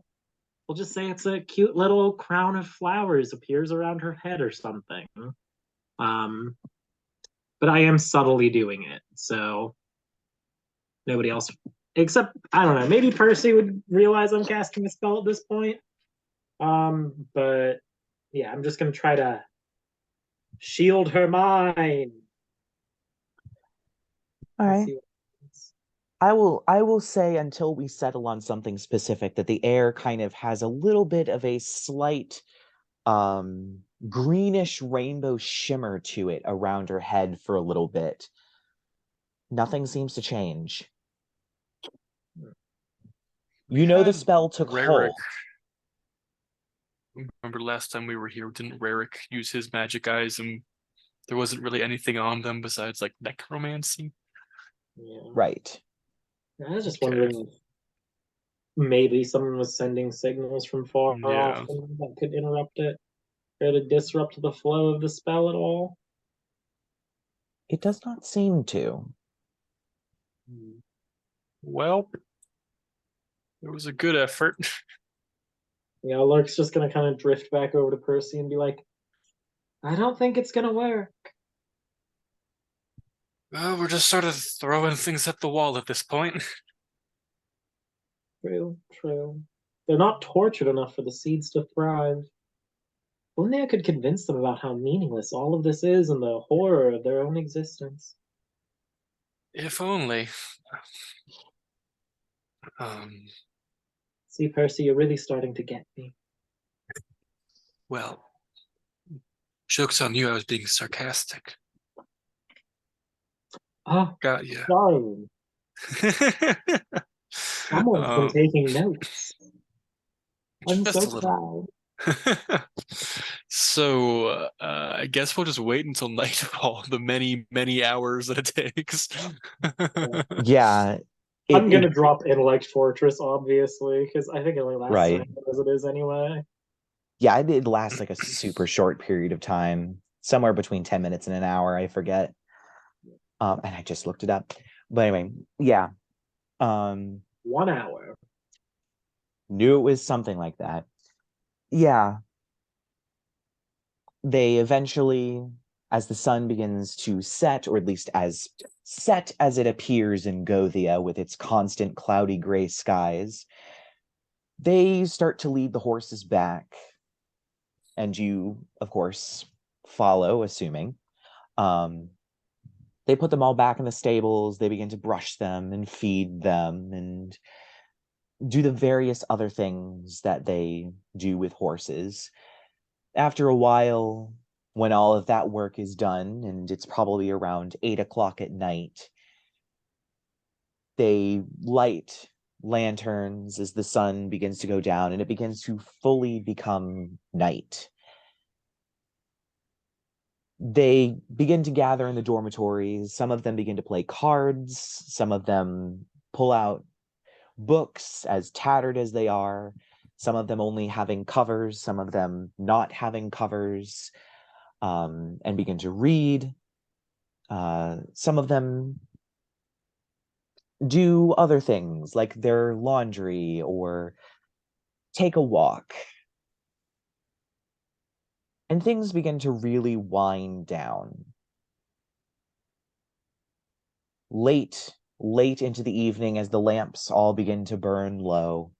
we'll just say it's a cute little crown of flowers appears around her head or something. Um, but I am subtly doing it, so nobody else except I don't know. Maybe Percy would realize I'm casting a spell at this point. But yeah, I'm just gonna try to shield her mind. All We'll right. see what happens. I will say until we settle on something specific that the air kind of has a little bit of a slight greenish rainbow shimmer to it around her head for a little bit. Nothing seems to change. We You know the had spell took Rerek. hold. Remember last time we were here, didn't Rerek use his magic eyes and there wasn't really anything on them besides like necromancy? Yeah. Right. I was just Okay. wondering if maybe someone was sending signals from far off Yeah. and that could interrupt it or to disrupt the flow of the spell at all. It does not seem to. Well, it was a good effort. Yeah, Lark's just gonna kind of drift back over to Percy and be like, I don't think it's gonna work. Well, we're just sort of throwing things at the wall at this point. True, true. They're not tortured enough for the seeds to thrive. If only I could convince them about how meaningless all of this is and the horror of their own existence. If only. Um, See, Percy, you're really starting to get me. well, joke's on you, I was being sarcastic. Oh, Got you. darling. Someone's been taking notes. I'm Just so a little. proud. So I guess we'll just wait until nightfall, the many, many hours that it takes. Yeah. I'm It gonna drop Intellect Fortress, obviously, because I think it only lasts right. as it is anyway. Yeah, it did last like a super short period of time, somewhere between 10 minutes and an hour, I forget. And I just looked it up. But anyway, yeah. 1 hour. Knew it was something like that. Yeah. They eventually, as the sun begins to set, or at least as set as it appears in Gothia with its constant cloudy gray skies, they start to lead the horses back. And you, of course, follow, assuming. They put them all back in the stables. They begin to brush them and feed them and do the various other things that they do with horses. After a while, when all of that work is done, and it's probably around 8 o'clock at night, they light lanterns as the sun begins to go down and it begins to fully become night. They begin to gather in the dormitories. Some of them begin to play cards. Some of them pull out books, as tattered as they are. Some of them only having covers, some of them not having covers, and begin to read. Some of them do other things, like their laundry or take a walk. And things begin to really wind down. Late into the evening, as the lamps all begin to burn low,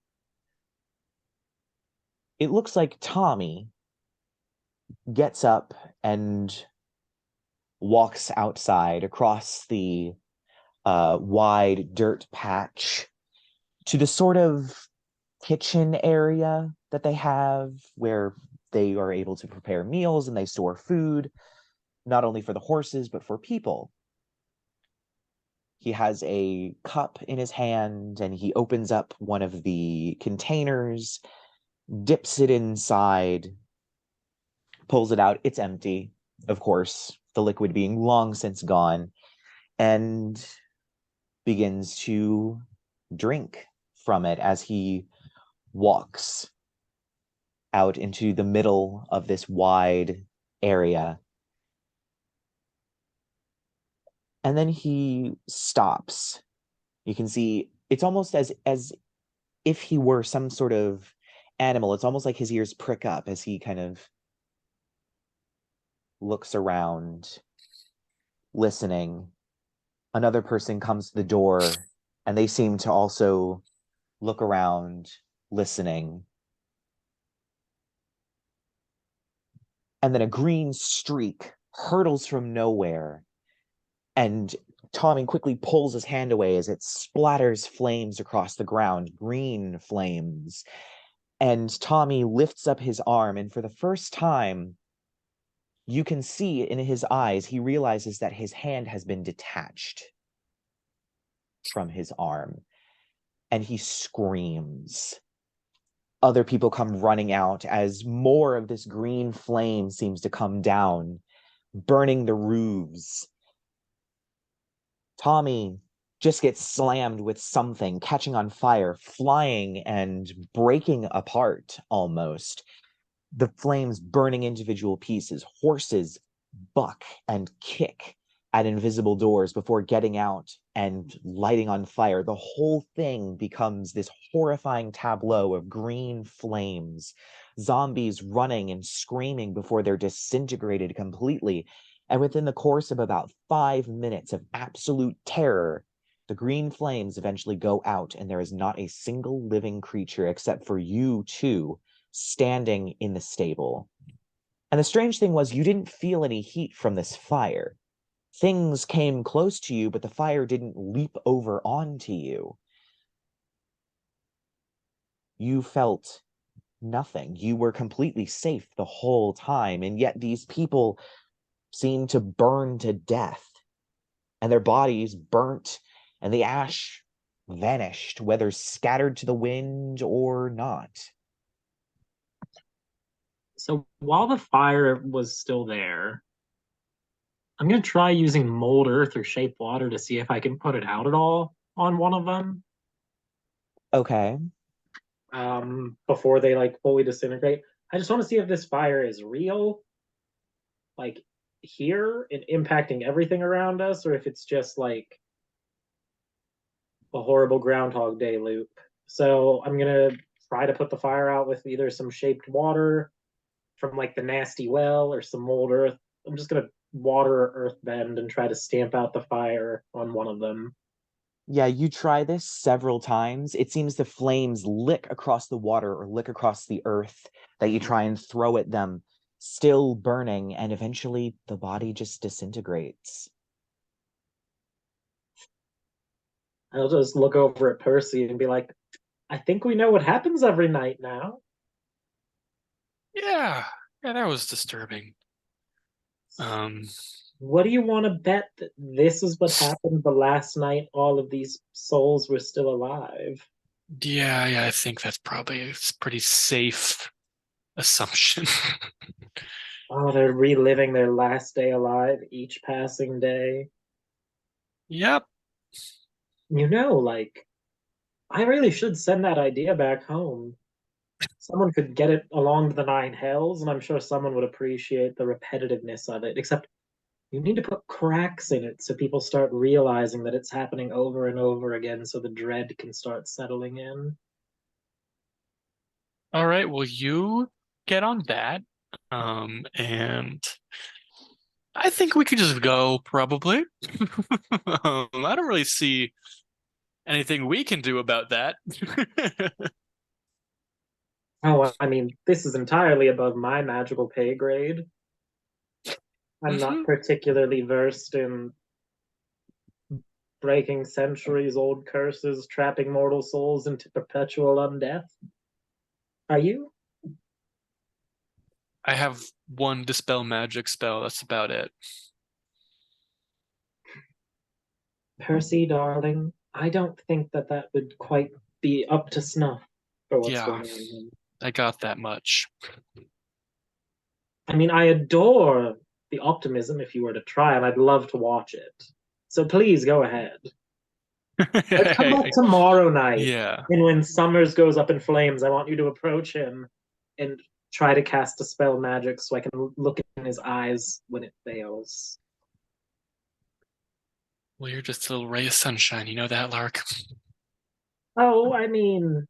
it looks like Tommy gets up and walks outside across the wide dirt patch to the sort of kitchen area that they have where they are able to prepare meals and they store food, not only for the horses, but for people. He has a cup in his hand and he opens up one of the containers, dips it inside, pulls it out. It's empty, of course, the liquid being long since gone, and begins to drink from it as he walks out into the middle of this wide area. And then he stops. You can see it's almost as if he were some sort of animal. It's almost like his ears prick up as he kind of looks around, listening. Another person comes to the door, and they seem to also look around, listening. And then a green streak hurtles from nowhere, and Tommy quickly pulls his hand away as it splatters flames across the ground, green flames. And Tommy lifts up his arm, and for the first time, you can see in his eyes, he realizes that his hand has been detached from his arm, and he screams. Other people come running out as more of this green flame seems to come down, burning the roofs. Tommy just gets slammed with something, catching on fire, flying and breaking apart almost. The flames burning individual pieces. Horses buck and kick at invisible doors before getting out and lighting on fire. The whole thing becomes this horrifying tableau of green flames, zombies running and screaming before they're disintegrated completely. And within the course of about 5 minutes of absolute terror, the green flames eventually go out, and there is not a single living creature except for you two standing in the stable. And the strange thing was, you didn't feel any heat from this fire. Things came close to you, but the fire didn't leap over onto you. You felt nothing. You were completely safe the whole time, and yet these people seemed to burn to death, and their bodies burnt, and the ash vanished, whether scattered to the wind or not. So while the fire was still there, I'm going to try using mold earth or shape water to see if I can put it out at all on one of them Okay. before they like fully disintegrate. I just want to see if this fire is real, like here and impacting everything around us, or if it's just like a horrible Groundhog Day loop. So I'm going to try to put the fire out with either some shaped water from like the nasty well or some mold earth. I'm just going to water or earth bend and try to stamp out the fire on one of them. Yeah, you try this several times. It seems the flames lick across the water or lick across the earth that you try and throw at them, still burning, and eventually the body just disintegrates. I'll just look over at Percy and be like, I think we know what happens every night now. Yeah, that was disturbing. What do you want to bet that this is what happened the last night all of these souls were still alive? Yeah, I think that's probably a pretty safe assumption. Oh, they're reliving their last day alive each passing day. Yep. You know, like, I really should send that idea back home. Someone could get it along the nine hells, and I'm sure someone would appreciate the repetitiveness of it. Except you need to put cracks in it so people start realizing that it's happening over and over again so the dread can start settling in. All right, well, you get on that. And I think we could just go, probably. I don't really see anything we can do about that. Oh, I mean, this is entirely above my magical pay grade. I'm not particularly versed in breaking centuries old curses, trapping mortal souls into perpetual undeath. Are you? I have one dispel magic spell. That's about it. Percy, darling, I don't think that would quite be up to snuff for what's Yeah, going on. I got that much. I mean, I adore the optimism if you were to try, and I'd love to watch it. So please go ahead. Let's come back tomorrow night. Yeah. And when Summers goes up in flames, I want you to approach him and try to cast a spell magic so I can look in his eyes when it fails. Well, you're just a little ray of sunshine. You know that, Lark? Oh, I mean,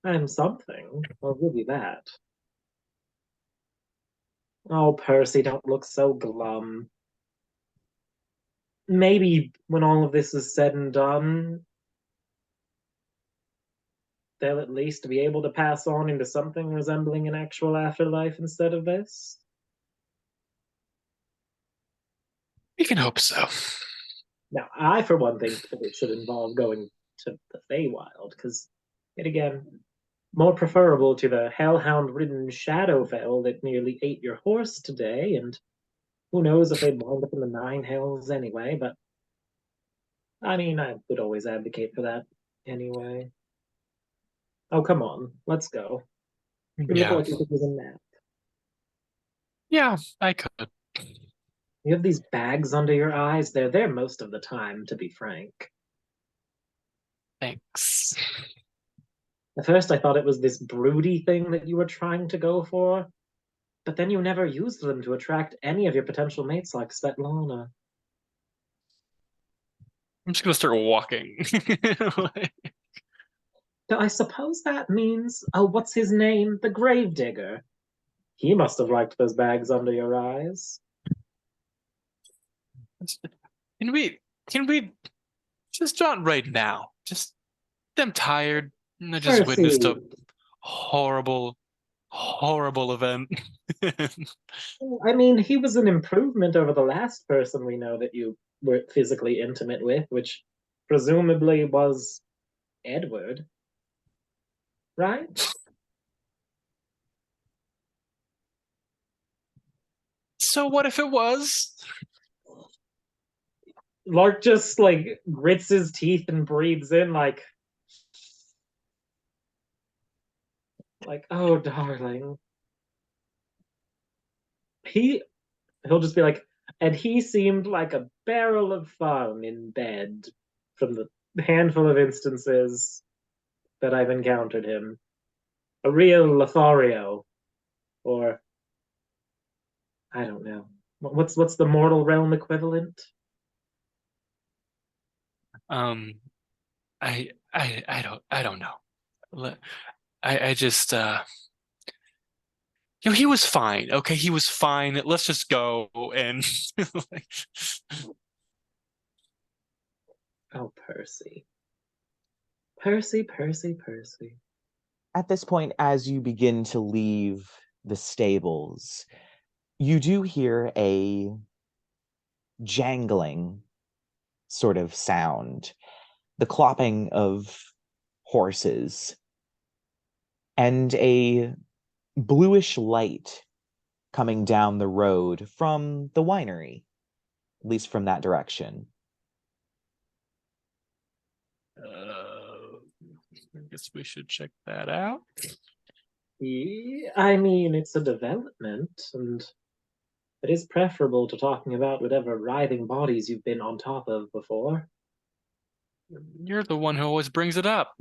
I'm something. I'll give you that. Oh, Percy, don't look so glum. Maybe when all of this is said and done, they'll at least be able to pass on into something resembling an actual afterlife instead of this. We can hope so. Now, I, for one, think that it should involve going to the Feywild, because, yet again, more preferable to the hellhound-ridden Shadowfell that nearly ate your horse today, and who knows if they'd wind up in the Nine Hells anyway, but I mean, I would always advocate for that anyway. Oh, come on, let's go. You look Yeah. like you could use a nap. Yeah, I could. You have these bags under your eyes. They're there most of the time, to be frank. Thanks. At first, I thought it was this broody thing that you were trying to go for, but then you never used them to attract any of your potential mates like Svetlana. I'm just gonna start walking. Now, I suppose that means, oh, what's his name? The Gravedigger. He must have liked those bags under your eyes. Can we just not right now? Just I'm tired and I just witnessed a Percy. horrible event. I mean, he was an improvement over the last person we know that you were physically intimate with, which presumably was Edward, right? So what if it was? Lark just like grits his teeth and breathes in like, oh darling. He'll just be like, and he seemed like a barrel of fun in bed from the handful of instances that I've encountered him. A real Lothario. Or I don't know. What's the mortal realm equivalent? Um, I don't know. I just he was fine. Okay, he was fine. Let's just go and Oh, Percy. Percy, Percy, Percy. At this point, as you begin to leave the stables, you do hear a jangling sort of sound, the clopping of horses, and a bluish light coming down the road from the winery, at least from that direction. I guess we should check that out. I mean, it's a development, and it is preferable to talking about whatever writhing bodies you've been on top of before. You're the one who always brings it up.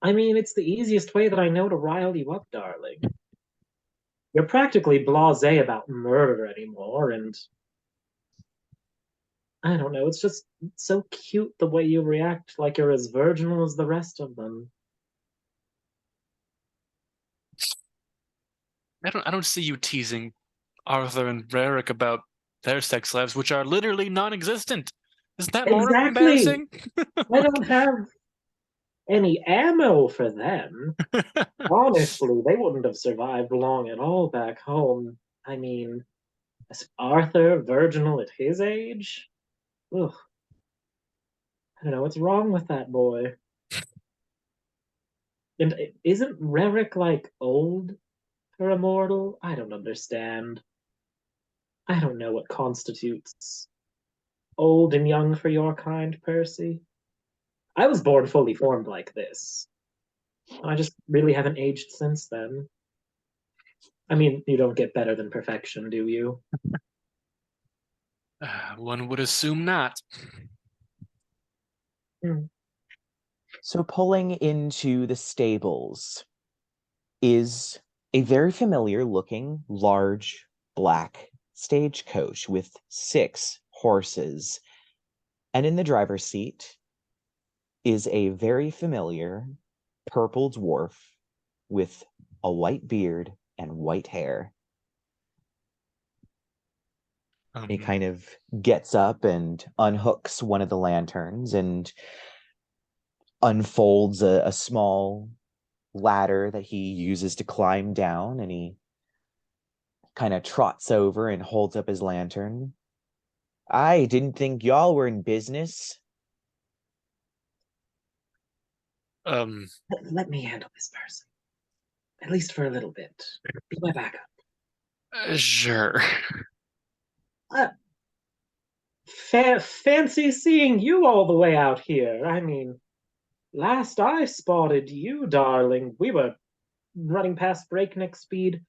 I mean, it's the easiest way that I know to rile you up, darling. You're practically blasé about murder anymore, and I don't know, it's just so cute the way you react like you're as virginal as the rest of them. I don't see you teasing Arthur and Rerek about their sex lives, which are literally non-existent. Isn't that more Exactly! embarrassing? I don't have any ammo for them. Honestly, they wouldn't have survived long at all back home. I mean, as Arthur virginal at his age? Ugh. I don't know what's wrong with that boy. And isn't Rerek like old? for a mortal? I don't understand. I don't know what constitutes old and young for your kind, Percy. I was born fully formed like this. I just really haven't aged since then. I mean, you don't get better than perfection, do you? One would assume not. So pulling into the stables is a very familiar looking large black stagecoach with 6 horses. And in the driver's seat is a very familiar purple dwarf with a white beard and white hair. He kind of gets up and unhooks one of the lanterns and unfolds a small ladder that he uses to climb down, and he kind of trots over and holds up his lantern. I didn't think y'all were in business. Let me handle this person. At least for a little bit. Be my backup. Sure. Fancy seeing you all the way out here. I mean, last I spotted you, darling, we were running past breakneck speed.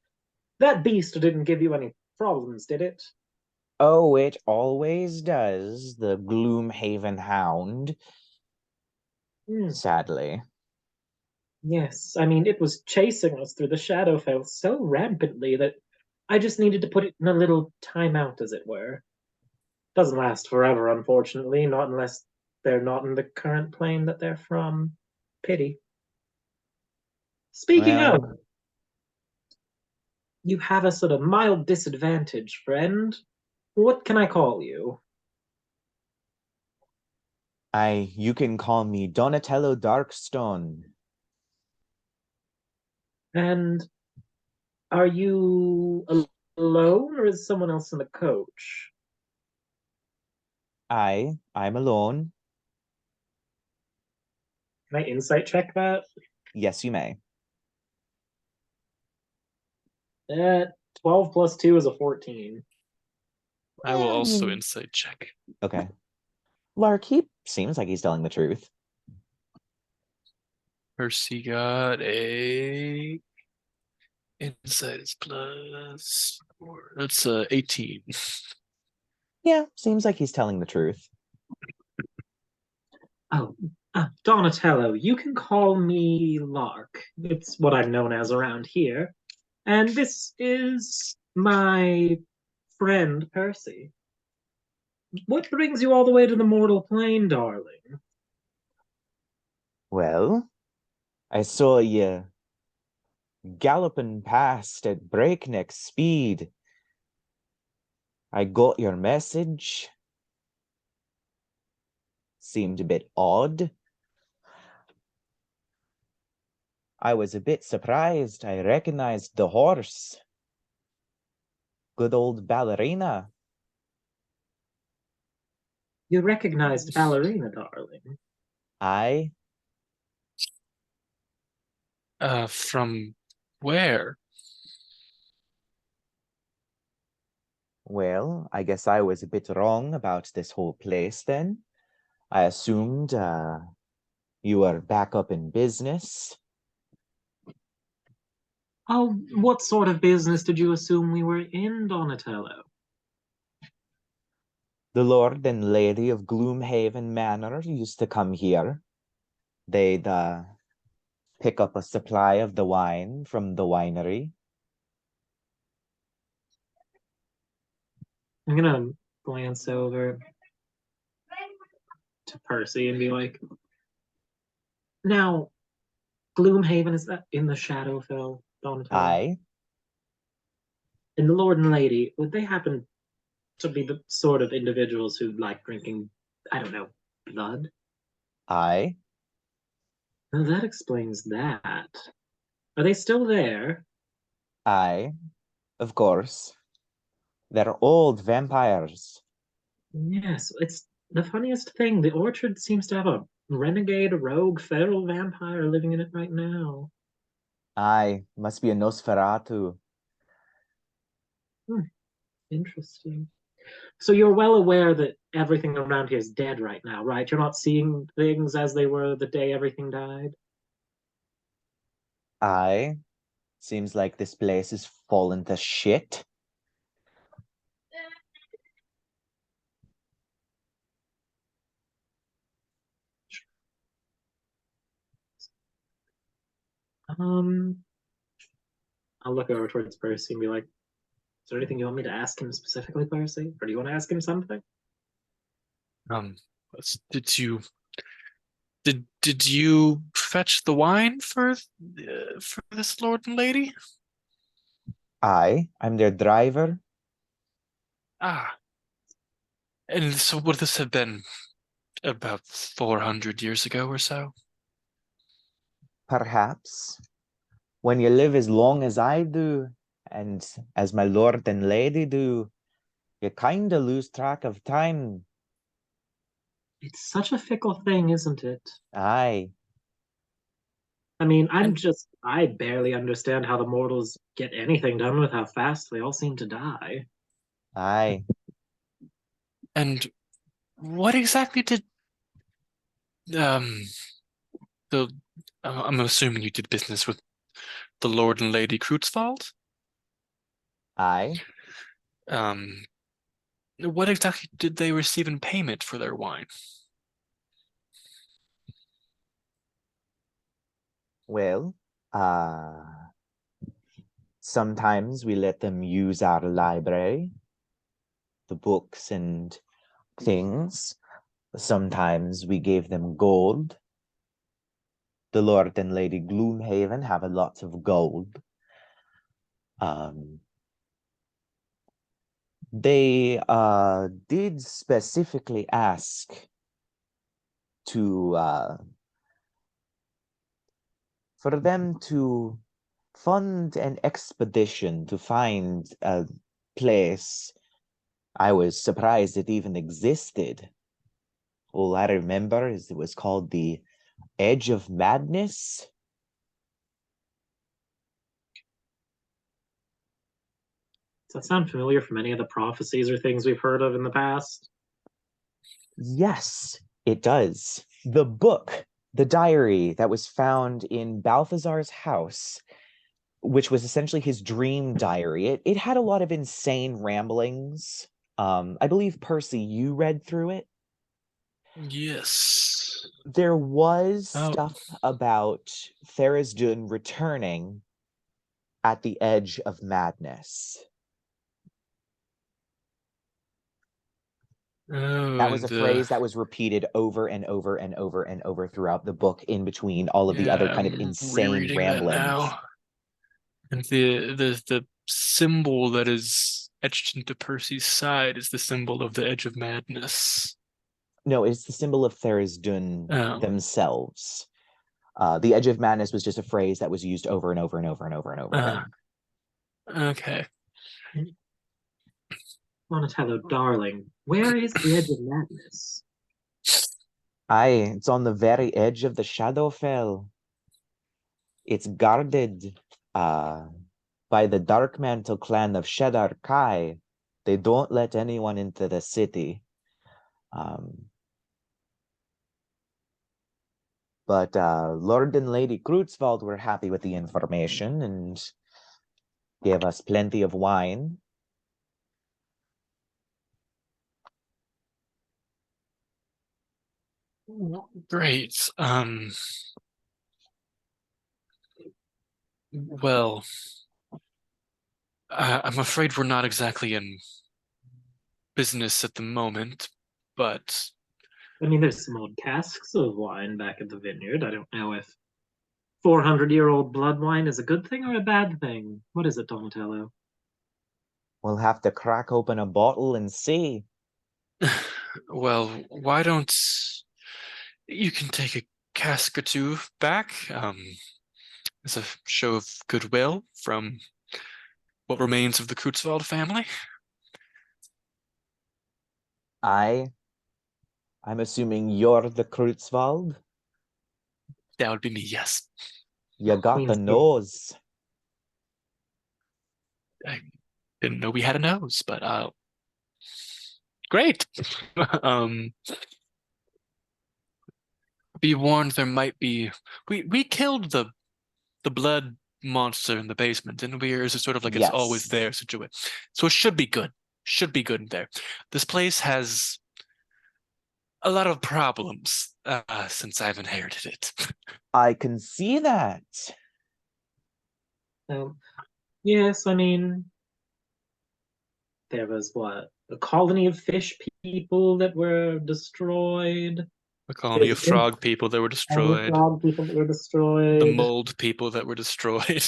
That beast didn't give you any problems, did it? Oh, it always does, the Gloomhaven hound. Sadly. Yes, I mean, it was chasing us through the Shadowfell so rampantly that I just needed to put it in a little timeout, as it were. Doesn't last forever, unfortunately, not unless they're not in the current plane that they're from. Pity. Speaking Well, of, you have us at a mild disadvantage, friend. What can I call you? you can call me Donatello Darkstone. And are you alone, or is someone else in the coach? I'm alone. Can I insight check that? Yes, you may. 12 plus 2 is a 14. I will also insight check. Okay. Lark, he seems like he's telling the truth. Percy got a insight is plus 4. That's 18. Yeah, seems like he's telling the truth. Oh, Donatello, you can call me Lark. It's what I'm known as around here. And this is my friend, Percy. What brings you all the way to the mortal plane, darling? Well, I saw you galloping past at breakneck speed. I got your message. Seemed a bit odd. I was a bit surprised. I recognized the horse. Good old ballerina. You recognized Ballerina, darling. From where? Well, I guess I was a bit wrong about this whole place then. I assumed you were back up in business. Oh, what sort of business did you assume we were in, Donatello? The Lord and Lady of Gloomhaven Manor used to come here. They'd pick up a supply of the wine from the winery. I'm gonna glance over to Percy and be like, now, Gloomhaven, is that in the Shadowfell, Donatello? Aye. And the Lord and Lady, would they happen to be the sort of individuals who like drinking, I don't know, blood? Aye. Now that explains that. Are they still there? Aye. Of course. They're old vampires. Yes, it's the funniest thing. The orchard seems to have a renegade, rogue, feral vampire living in it right now. Aye. Must be a Nosferatu. Interesting. So you're well aware that everything around here is dead right now, right? You're not seeing things as they were the day everything died? Aye. Seems like this place is falling to shit. Um, I'll look over towards Percy and be like, is there anything you want me to ask him specifically, Percy? Or do you want to ask him something? Um, did you did you fetch the wine for this lord and lady? Aye, I'm their driver. Ah, and so would this have been about 400 years ago or so? Perhaps. When you live as long as I do, and as my lord and lady do, you kinda lose track of time. It's such a fickle thing, isn't it? Aye, I mean, And I barely understand how the mortals get anything done with how fast they all seem to die. aye. and what exactly did um the I'm assuming you did business with the Lord and Lady Kruetzwald? Aye. Um, what exactly did they receive in payment for their wine? Well, sometimes we let them use our library, the books and things. Sometimes we gave them gold. The Lord and Lady Gloomhaven have a lot of gold. They did specifically ask to for them to fund an expedition to find a place. I was surprised it even existed. All I remember is it was called the Edge of Madness. Does that sound familiar from any of the prophecies or things we've heard of in the past? Yes, it does. The book, the diary that was found in Balthazar's house, which was essentially his dream diary. It had a lot of insane ramblings. I believe, Percy, you read through it. Yes. There was Oh, stuff about Dune returning at the edge of madness. oh, That was and a phrase that was repeated over and over and over and over throughout the book, in between all of the other yeah, kind of I'm insane rereading that ramblings. now. And the symbol that is etched into Percy's side is the symbol of the Edge of Madness. No, it's the symbol of Dune Oh, themselves. The edge of madness was just a phrase that was used over and over and over and over and over uh, again. okay. Donatello, darling, where is the edge of madness? Aye, it's on the very edge of the Shadowfell. It's guarded by the Dark Mantle clan of Shadar Kai. They don't let anyone into the city. But Lord and Lady Kruetzwald were happy with the information and gave us plenty of wine. Great. Well, I'm afraid we're not exactly in business at the moment, but I mean, there's some old casks of wine back at the vineyard. I don't know if 400-year-old blood wine is a good thing or a bad thing. What is it, Donatello? We'll have to crack open a bottle and see. well, why don't you can take a cask or two back, as a show of goodwill from what remains of the Kruetzwald family? I'm assuming you're the Kruetzwald. That would be me, yes. You got the Queen's gift. nose. Didn't know we had a nose, but great. Be warned, there might be. We killed the blood monster in the basement, didn't we? Or is it sort of like it's always Yes. there situation? So it should be good. Should be good in there. This place has a lot of problems since I've inherited it. I can see that. Yes, I mean, there was what? A colony of fish people that were destroyed. A colony of frog people that were destroyed. Frog people that were destroyed. The mold people that were destroyed.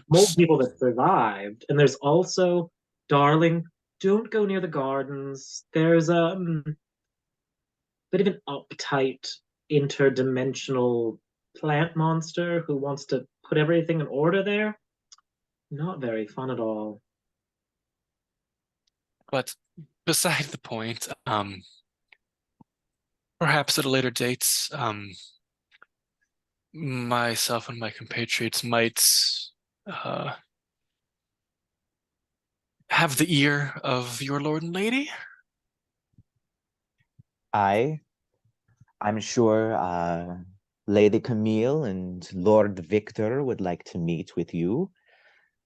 Mold people that survived. And there's also, darling, don't go near the gardens. There's a bit of an uptight, interdimensional plant monster who wants to put everything in order there. Not very fun at all. But beside the point, perhaps at a later date, myself and my compatriots might have the ear of your lord and lady. I'm sure Lady Camille and Lord Victor would like to meet with you.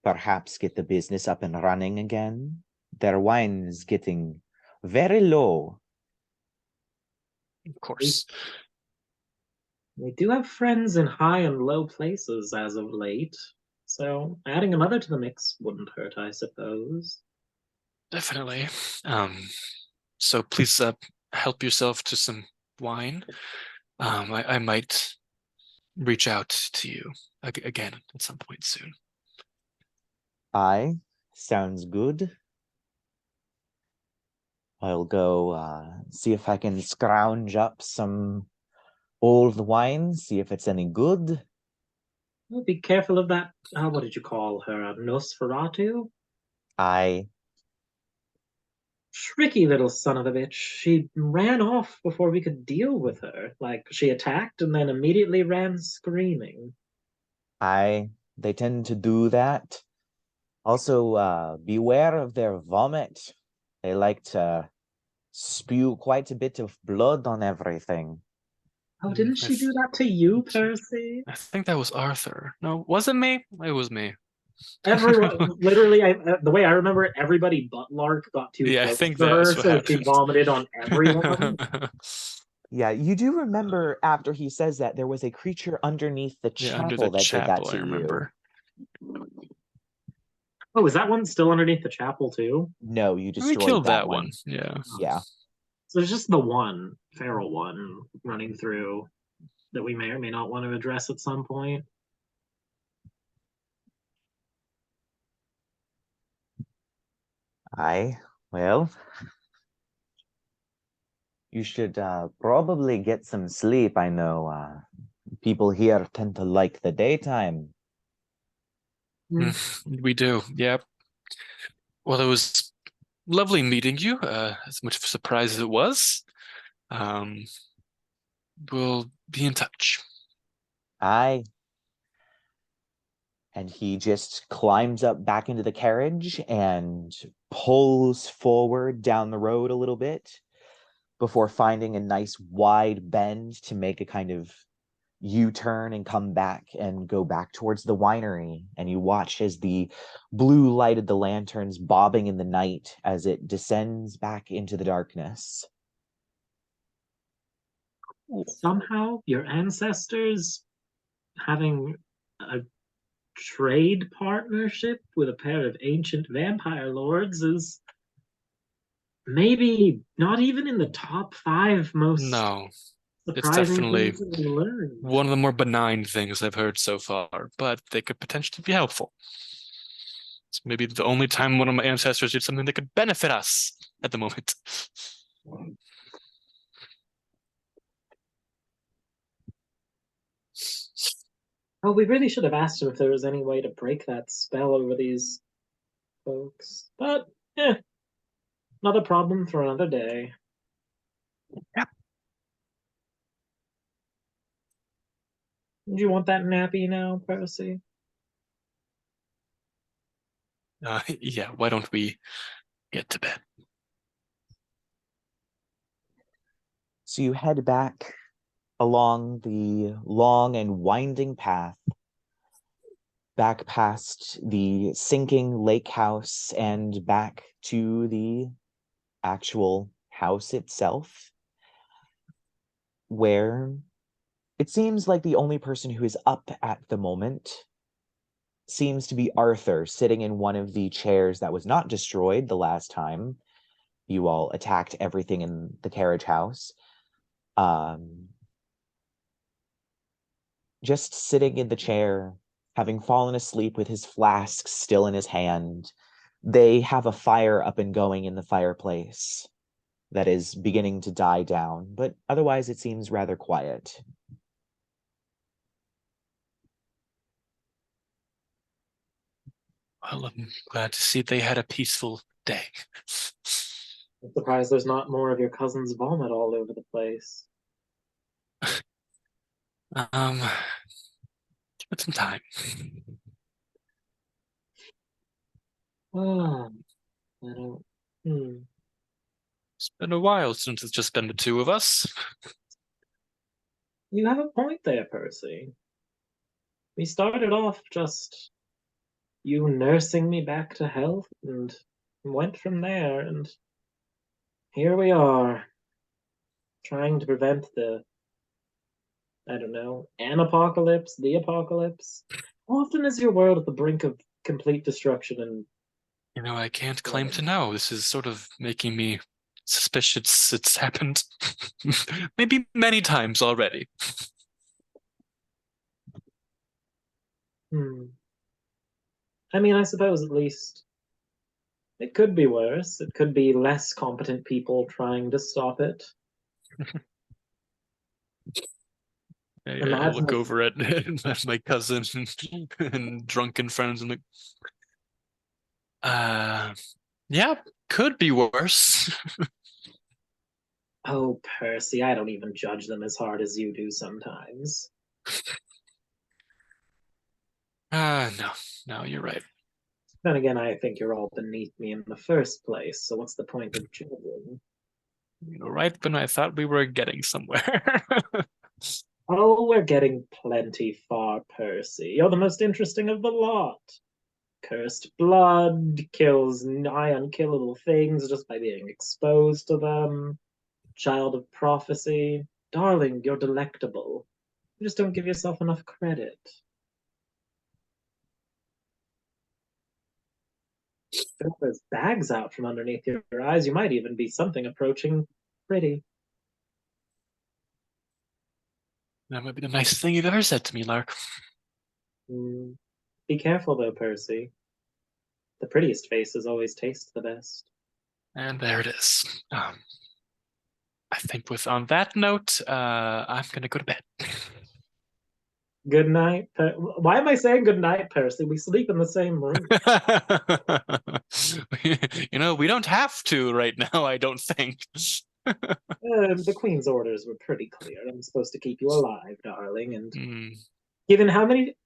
Perhaps get the business up and running again. Their wine is getting very low. Of course. We do have friends in high and low places as of late, so adding another to the mix wouldn't hurt, I suppose. Definitely. So please help yourself to some wine. I might reach out to you again at some point soon. Aye, sounds good. I'll go see if I can scrounge up some old wine, see if it's any good. Well, be careful of that. What did you call her? Nosferatu? Aye. Tricky little son of a bitch. She ran off before we could deal with her. Like, she attacked and then immediately ran screaming. Aye, they tend to do that. Also, beware of their vomit. They like to spew quite a bit of blood on everything. Oh, didn't she do that to you, Percy? I think that was Arthur. No, was it me? It was me. Everyone, literally, the way I remember it, everybody but Lark got too Yeah, I close think to her, that's what so she happened. vomited on everyone. Yeah, you do remember after he says that there was a creature underneath the Yeah, chapel under the that chapel, did that I to remember. you. Oh, is that one still underneath the chapel too? No, you We destroyed killed that one. Yeah. Yeah. So there's just the one feral one running through that we may or may not want to address at some point. Aye, well, you should probably get some sleep. I know people here tend to like the daytime. We do. Yep. Well, it was lovely meeting you. As much of a surprise as it was. We'll be in touch. Aye. And he just climbs up back into the carriage and pulls forward down the road a little bit before finding a nice wide bend to make a kind of U-turn and come back and go back towards the winery. And you watch as the blue light of the lanterns bobbing in the night as it descends back into the darkness. Somehow, your ancestors having a trade partnership with a pair of ancient vampire lords is maybe not even in the top 5 most No, it's surprising definitely things that we learned. one of the more benign things I've heard so far, but they could potentially be helpful. It's maybe the only time one of my ancestors did something that could benefit us at the moment. Oh, we really should have asked him if there was any way to break that spell over these folks. But, another problem for another day. Yep. Do you want that nappy now, Percy? Yeah, why don't we get to bed? So you head back along the long and winding path, back past the sinking lake house and back to the actual house itself, where it seems like the only person who is up at the moment seems to be Arthur, sitting in one of the chairs that was not destroyed the last time you all attacked everything in the carriage house. Just sitting in the chair, having fallen asleep with his flask still in his hand. They have a fire up and going in the fireplace that is beginning to die down, but otherwise it seems rather quiet. Well, I'm glad to see they had a peaceful day. I'm surprised there's not more of your cousin's vomit all over the place. Give it some time. Ah, I don't. It's been a while since it's just been the two of us. You have a point there, Percy. We started off just you nursing me back to health and went from there, and here we are, trying to prevent the, I don't know, an apocalypse, the apocalypse. How often is your world at the brink of complete destruction and I can't claim to know. This is sort of making me suspicious it's happened maybe many times already. I mean, I suppose at least it could be worse. It could be less competent people trying to stop it. I look over at my cousin and drunken friends and like, yeah, could be worse. Oh, Percy, I don't even judge them as hard as you do sometimes. No, you're right. Then again, I think you're all beneath me in the first place, so what's the point of judging? You're right, but I thought we were getting somewhere. Oh, we're getting plenty far, Percy. You're the most interesting of the lot. Cursed blood kills nigh unkillable things just by being exposed to them. Child of prophecy. Darling, you're delectable. You just don't give yourself enough credit. If there's bags out from underneath your eyes, you might even be something approaching pretty. That might be the nicest thing you've ever said to me, Lark. Be careful, though, Percy. The prettiest faces always taste the best. And there it is. I think on that note, I'm gonna go to bed. Good night. Why am I saying good night, Percy? We sleep in the same room. We don't have to right now, I don't think. The Queen's orders were pretty clear. I'm supposed to keep you alive, darling. And Mm. given how many,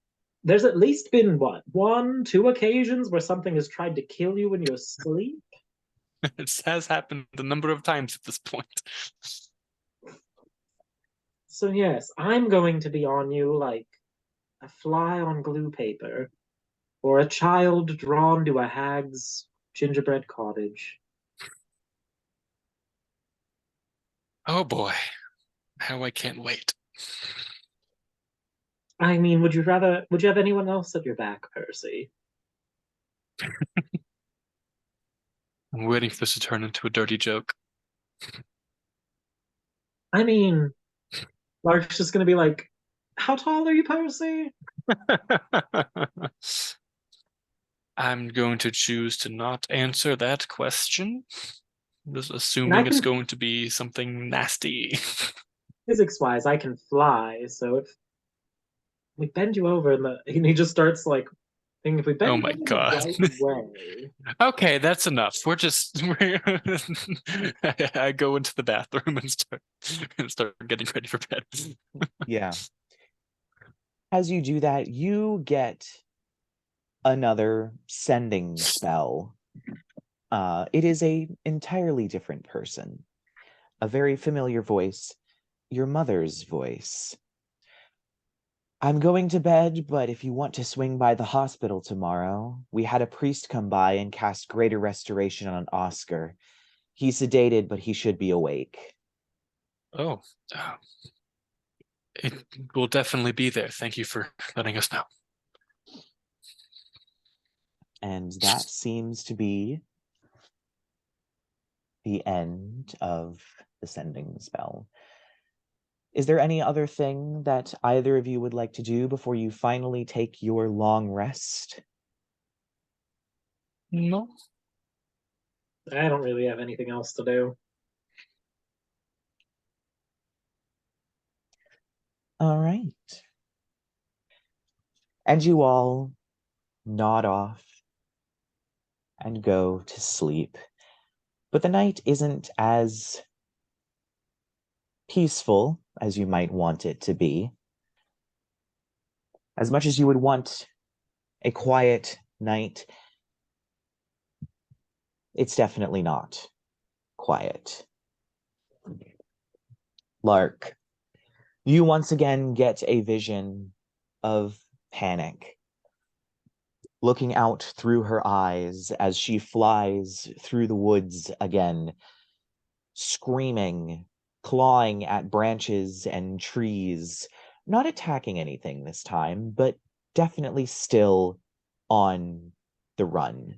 there's at least been what, 1, 2 occasions where something has tried to kill you in your sleep. It has happened a number of times at this point. So yes, I'm going to be on you like a fly on glue paper, or a child drawn to a hag's gingerbread cottage. Oh boy, how I can't wait. I mean, would you have anyone else at your back, Percy? I'm waiting for this to turn into a dirty joke. I mean, Lark's just gonna be like, how tall are you, Percy? I'm going to choose to not answer that question. I'm just assuming it's going to be something nasty. Physics-wise, I can fly, so if we bend you over and he just starts like thinking if we bend Oh you my over in God. the right way. Okay, that's enough. I go into the bathroom and start getting ready for bed. Yeah. As you do that, you get another sending spell. It is an entirely different person. A very familiar voice, your mother's voice. I'm going to bed, but if you want to swing by the hospital tomorrow, we had a priest come by and cast greater restoration on Oscar. He's sedated, but he should be awake. Oh, it will definitely be there. Thank you for letting us know. And that seems to be the end of the sending spell. Is there any other thing that either of you would like to do before you finally take your long rest? No. I don't really have anything else to do. All right. And you all nod off and go to sleep. But the night isn't as peaceful as you might want it to be. As much as you would want a quiet night, it's definitely not quiet. Lark, you once again get a vision of panic looking out through her eyes as she flies through the woods again, screaming, clawing at branches and trees, not attacking anything this time, but definitely still on the run.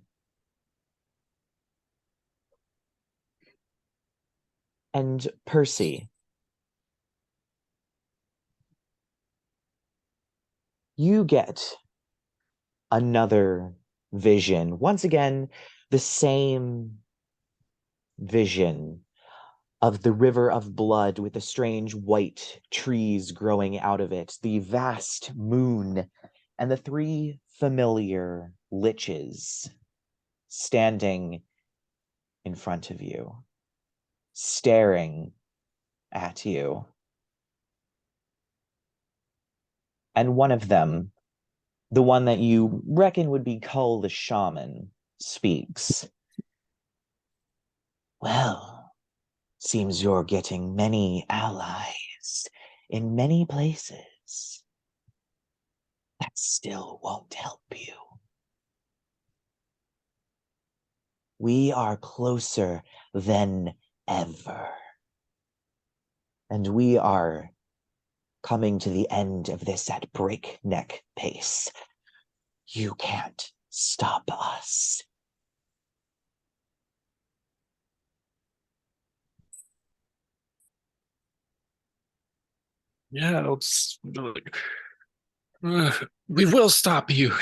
And Percy, you get another vision. Once again, the same vision of the river of blood with the strange white trees growing out of it, the vast moon, and the three familiar liches standing in front of you, staring at you. And one of them, the one that you reckon would be Cull the Shaman, speaks. Well, seems you're getting many allies in many places. That still won't help you. We are closer than ever. And we are coming to the end of this at breakneck pace. You can't stop us. Yeah, we will stop you.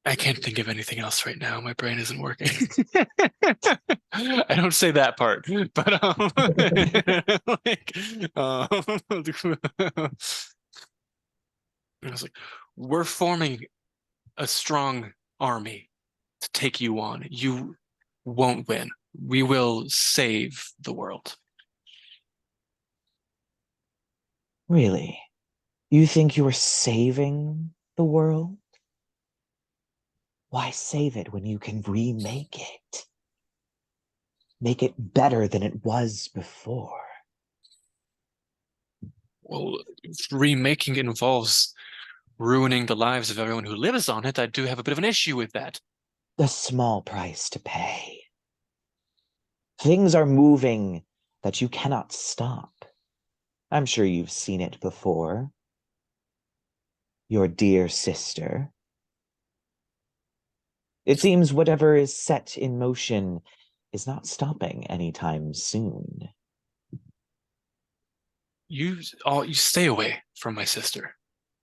I can't think of anything else right now. My brain isn't working. I don't say that part, but like, I was like, we're forming a strong army to take you on. You won't win. We will save the world. Really? You think you're saving the world? Why save it when you can remake it? Make it better than it was before. Well, if remaking involves ruining the lives of everyone who lives on it, I do have a bit of an issue with that. A small price to pay. Things are moving that you cannot stop. I'm sure you've seen it before. Your dear sister. It seems whatever is set in motion is not stopping anytime soon. You stay away from my sister.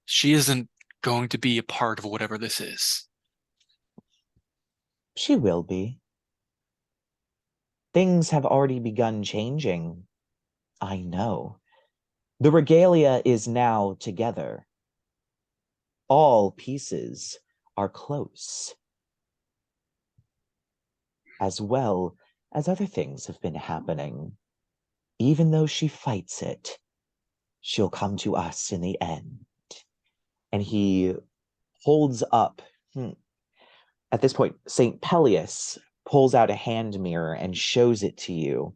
She isn't going to be a part of whatever this is. She will be. Things have already begun changing. I know. The regalia is now together. All pieces are close. As well as other things have been happening. Even though she fights it, she'll come to us in the end. And he holds up. At this point, St. Peleus pulls out a hand mirror and shows it to you.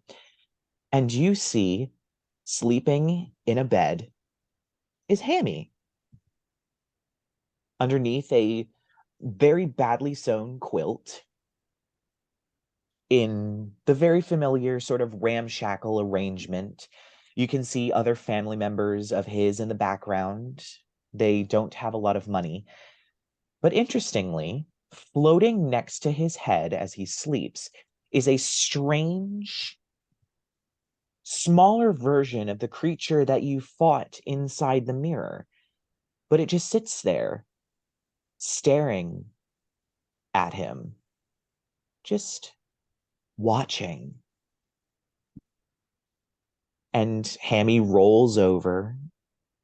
And you see, sleeping in a bed, is Hammy. Underneath a very badly sewn quilt, in the very familiar sort of ramshackle arrangement, you can see other family members of his in the background. They don't have a lot of money. But interestingly, floating next to his head as he sleeps is a strange, smaller version of the creature that you fought inside the mirror. But it just sits there, staring at him, just watching. And Hammy rolls over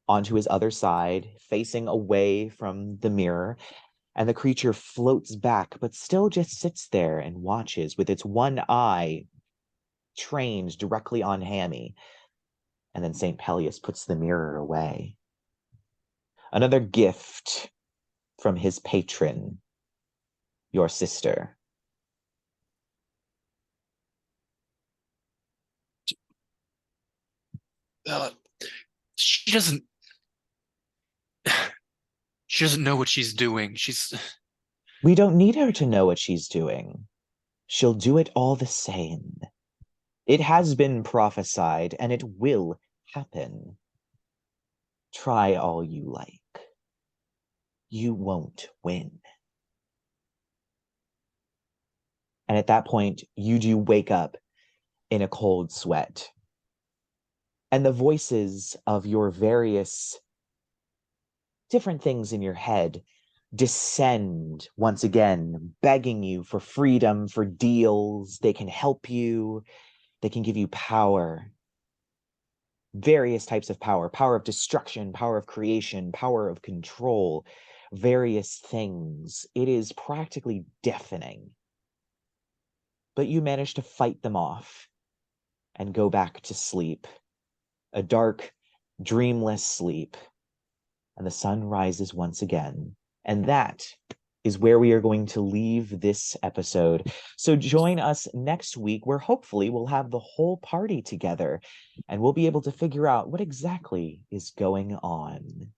onto his other side, facing away from the mirror, and the creature floats back, but still just sits there and watches with its one eye trained directly on Hammy. And then St. Peleus puts the mirror away. Another gift from his patron, your sister. She doesn't know what she's doing. We don't need her to know what she's doing. She'll do it all the same. It has been prophesied, and it will happen. Try all you like. You won't win. And at that point, you do wake up in a cold sweat. And the voices of your various different things in your head descend once again, begging you for freedom, for deals. They can help you. They can give you power. Various types of power. Power of destruction, power of creation, power of control. Various things. It is practically deafening. But you manage to fight them off and go back to sleep. A dark, dreamless sleep. And the sun rises once again. And that is where we are going to leave this episode. So join us next week, where hopefully we'll have the whole party together and we'll be able to figure out what exactly is going on.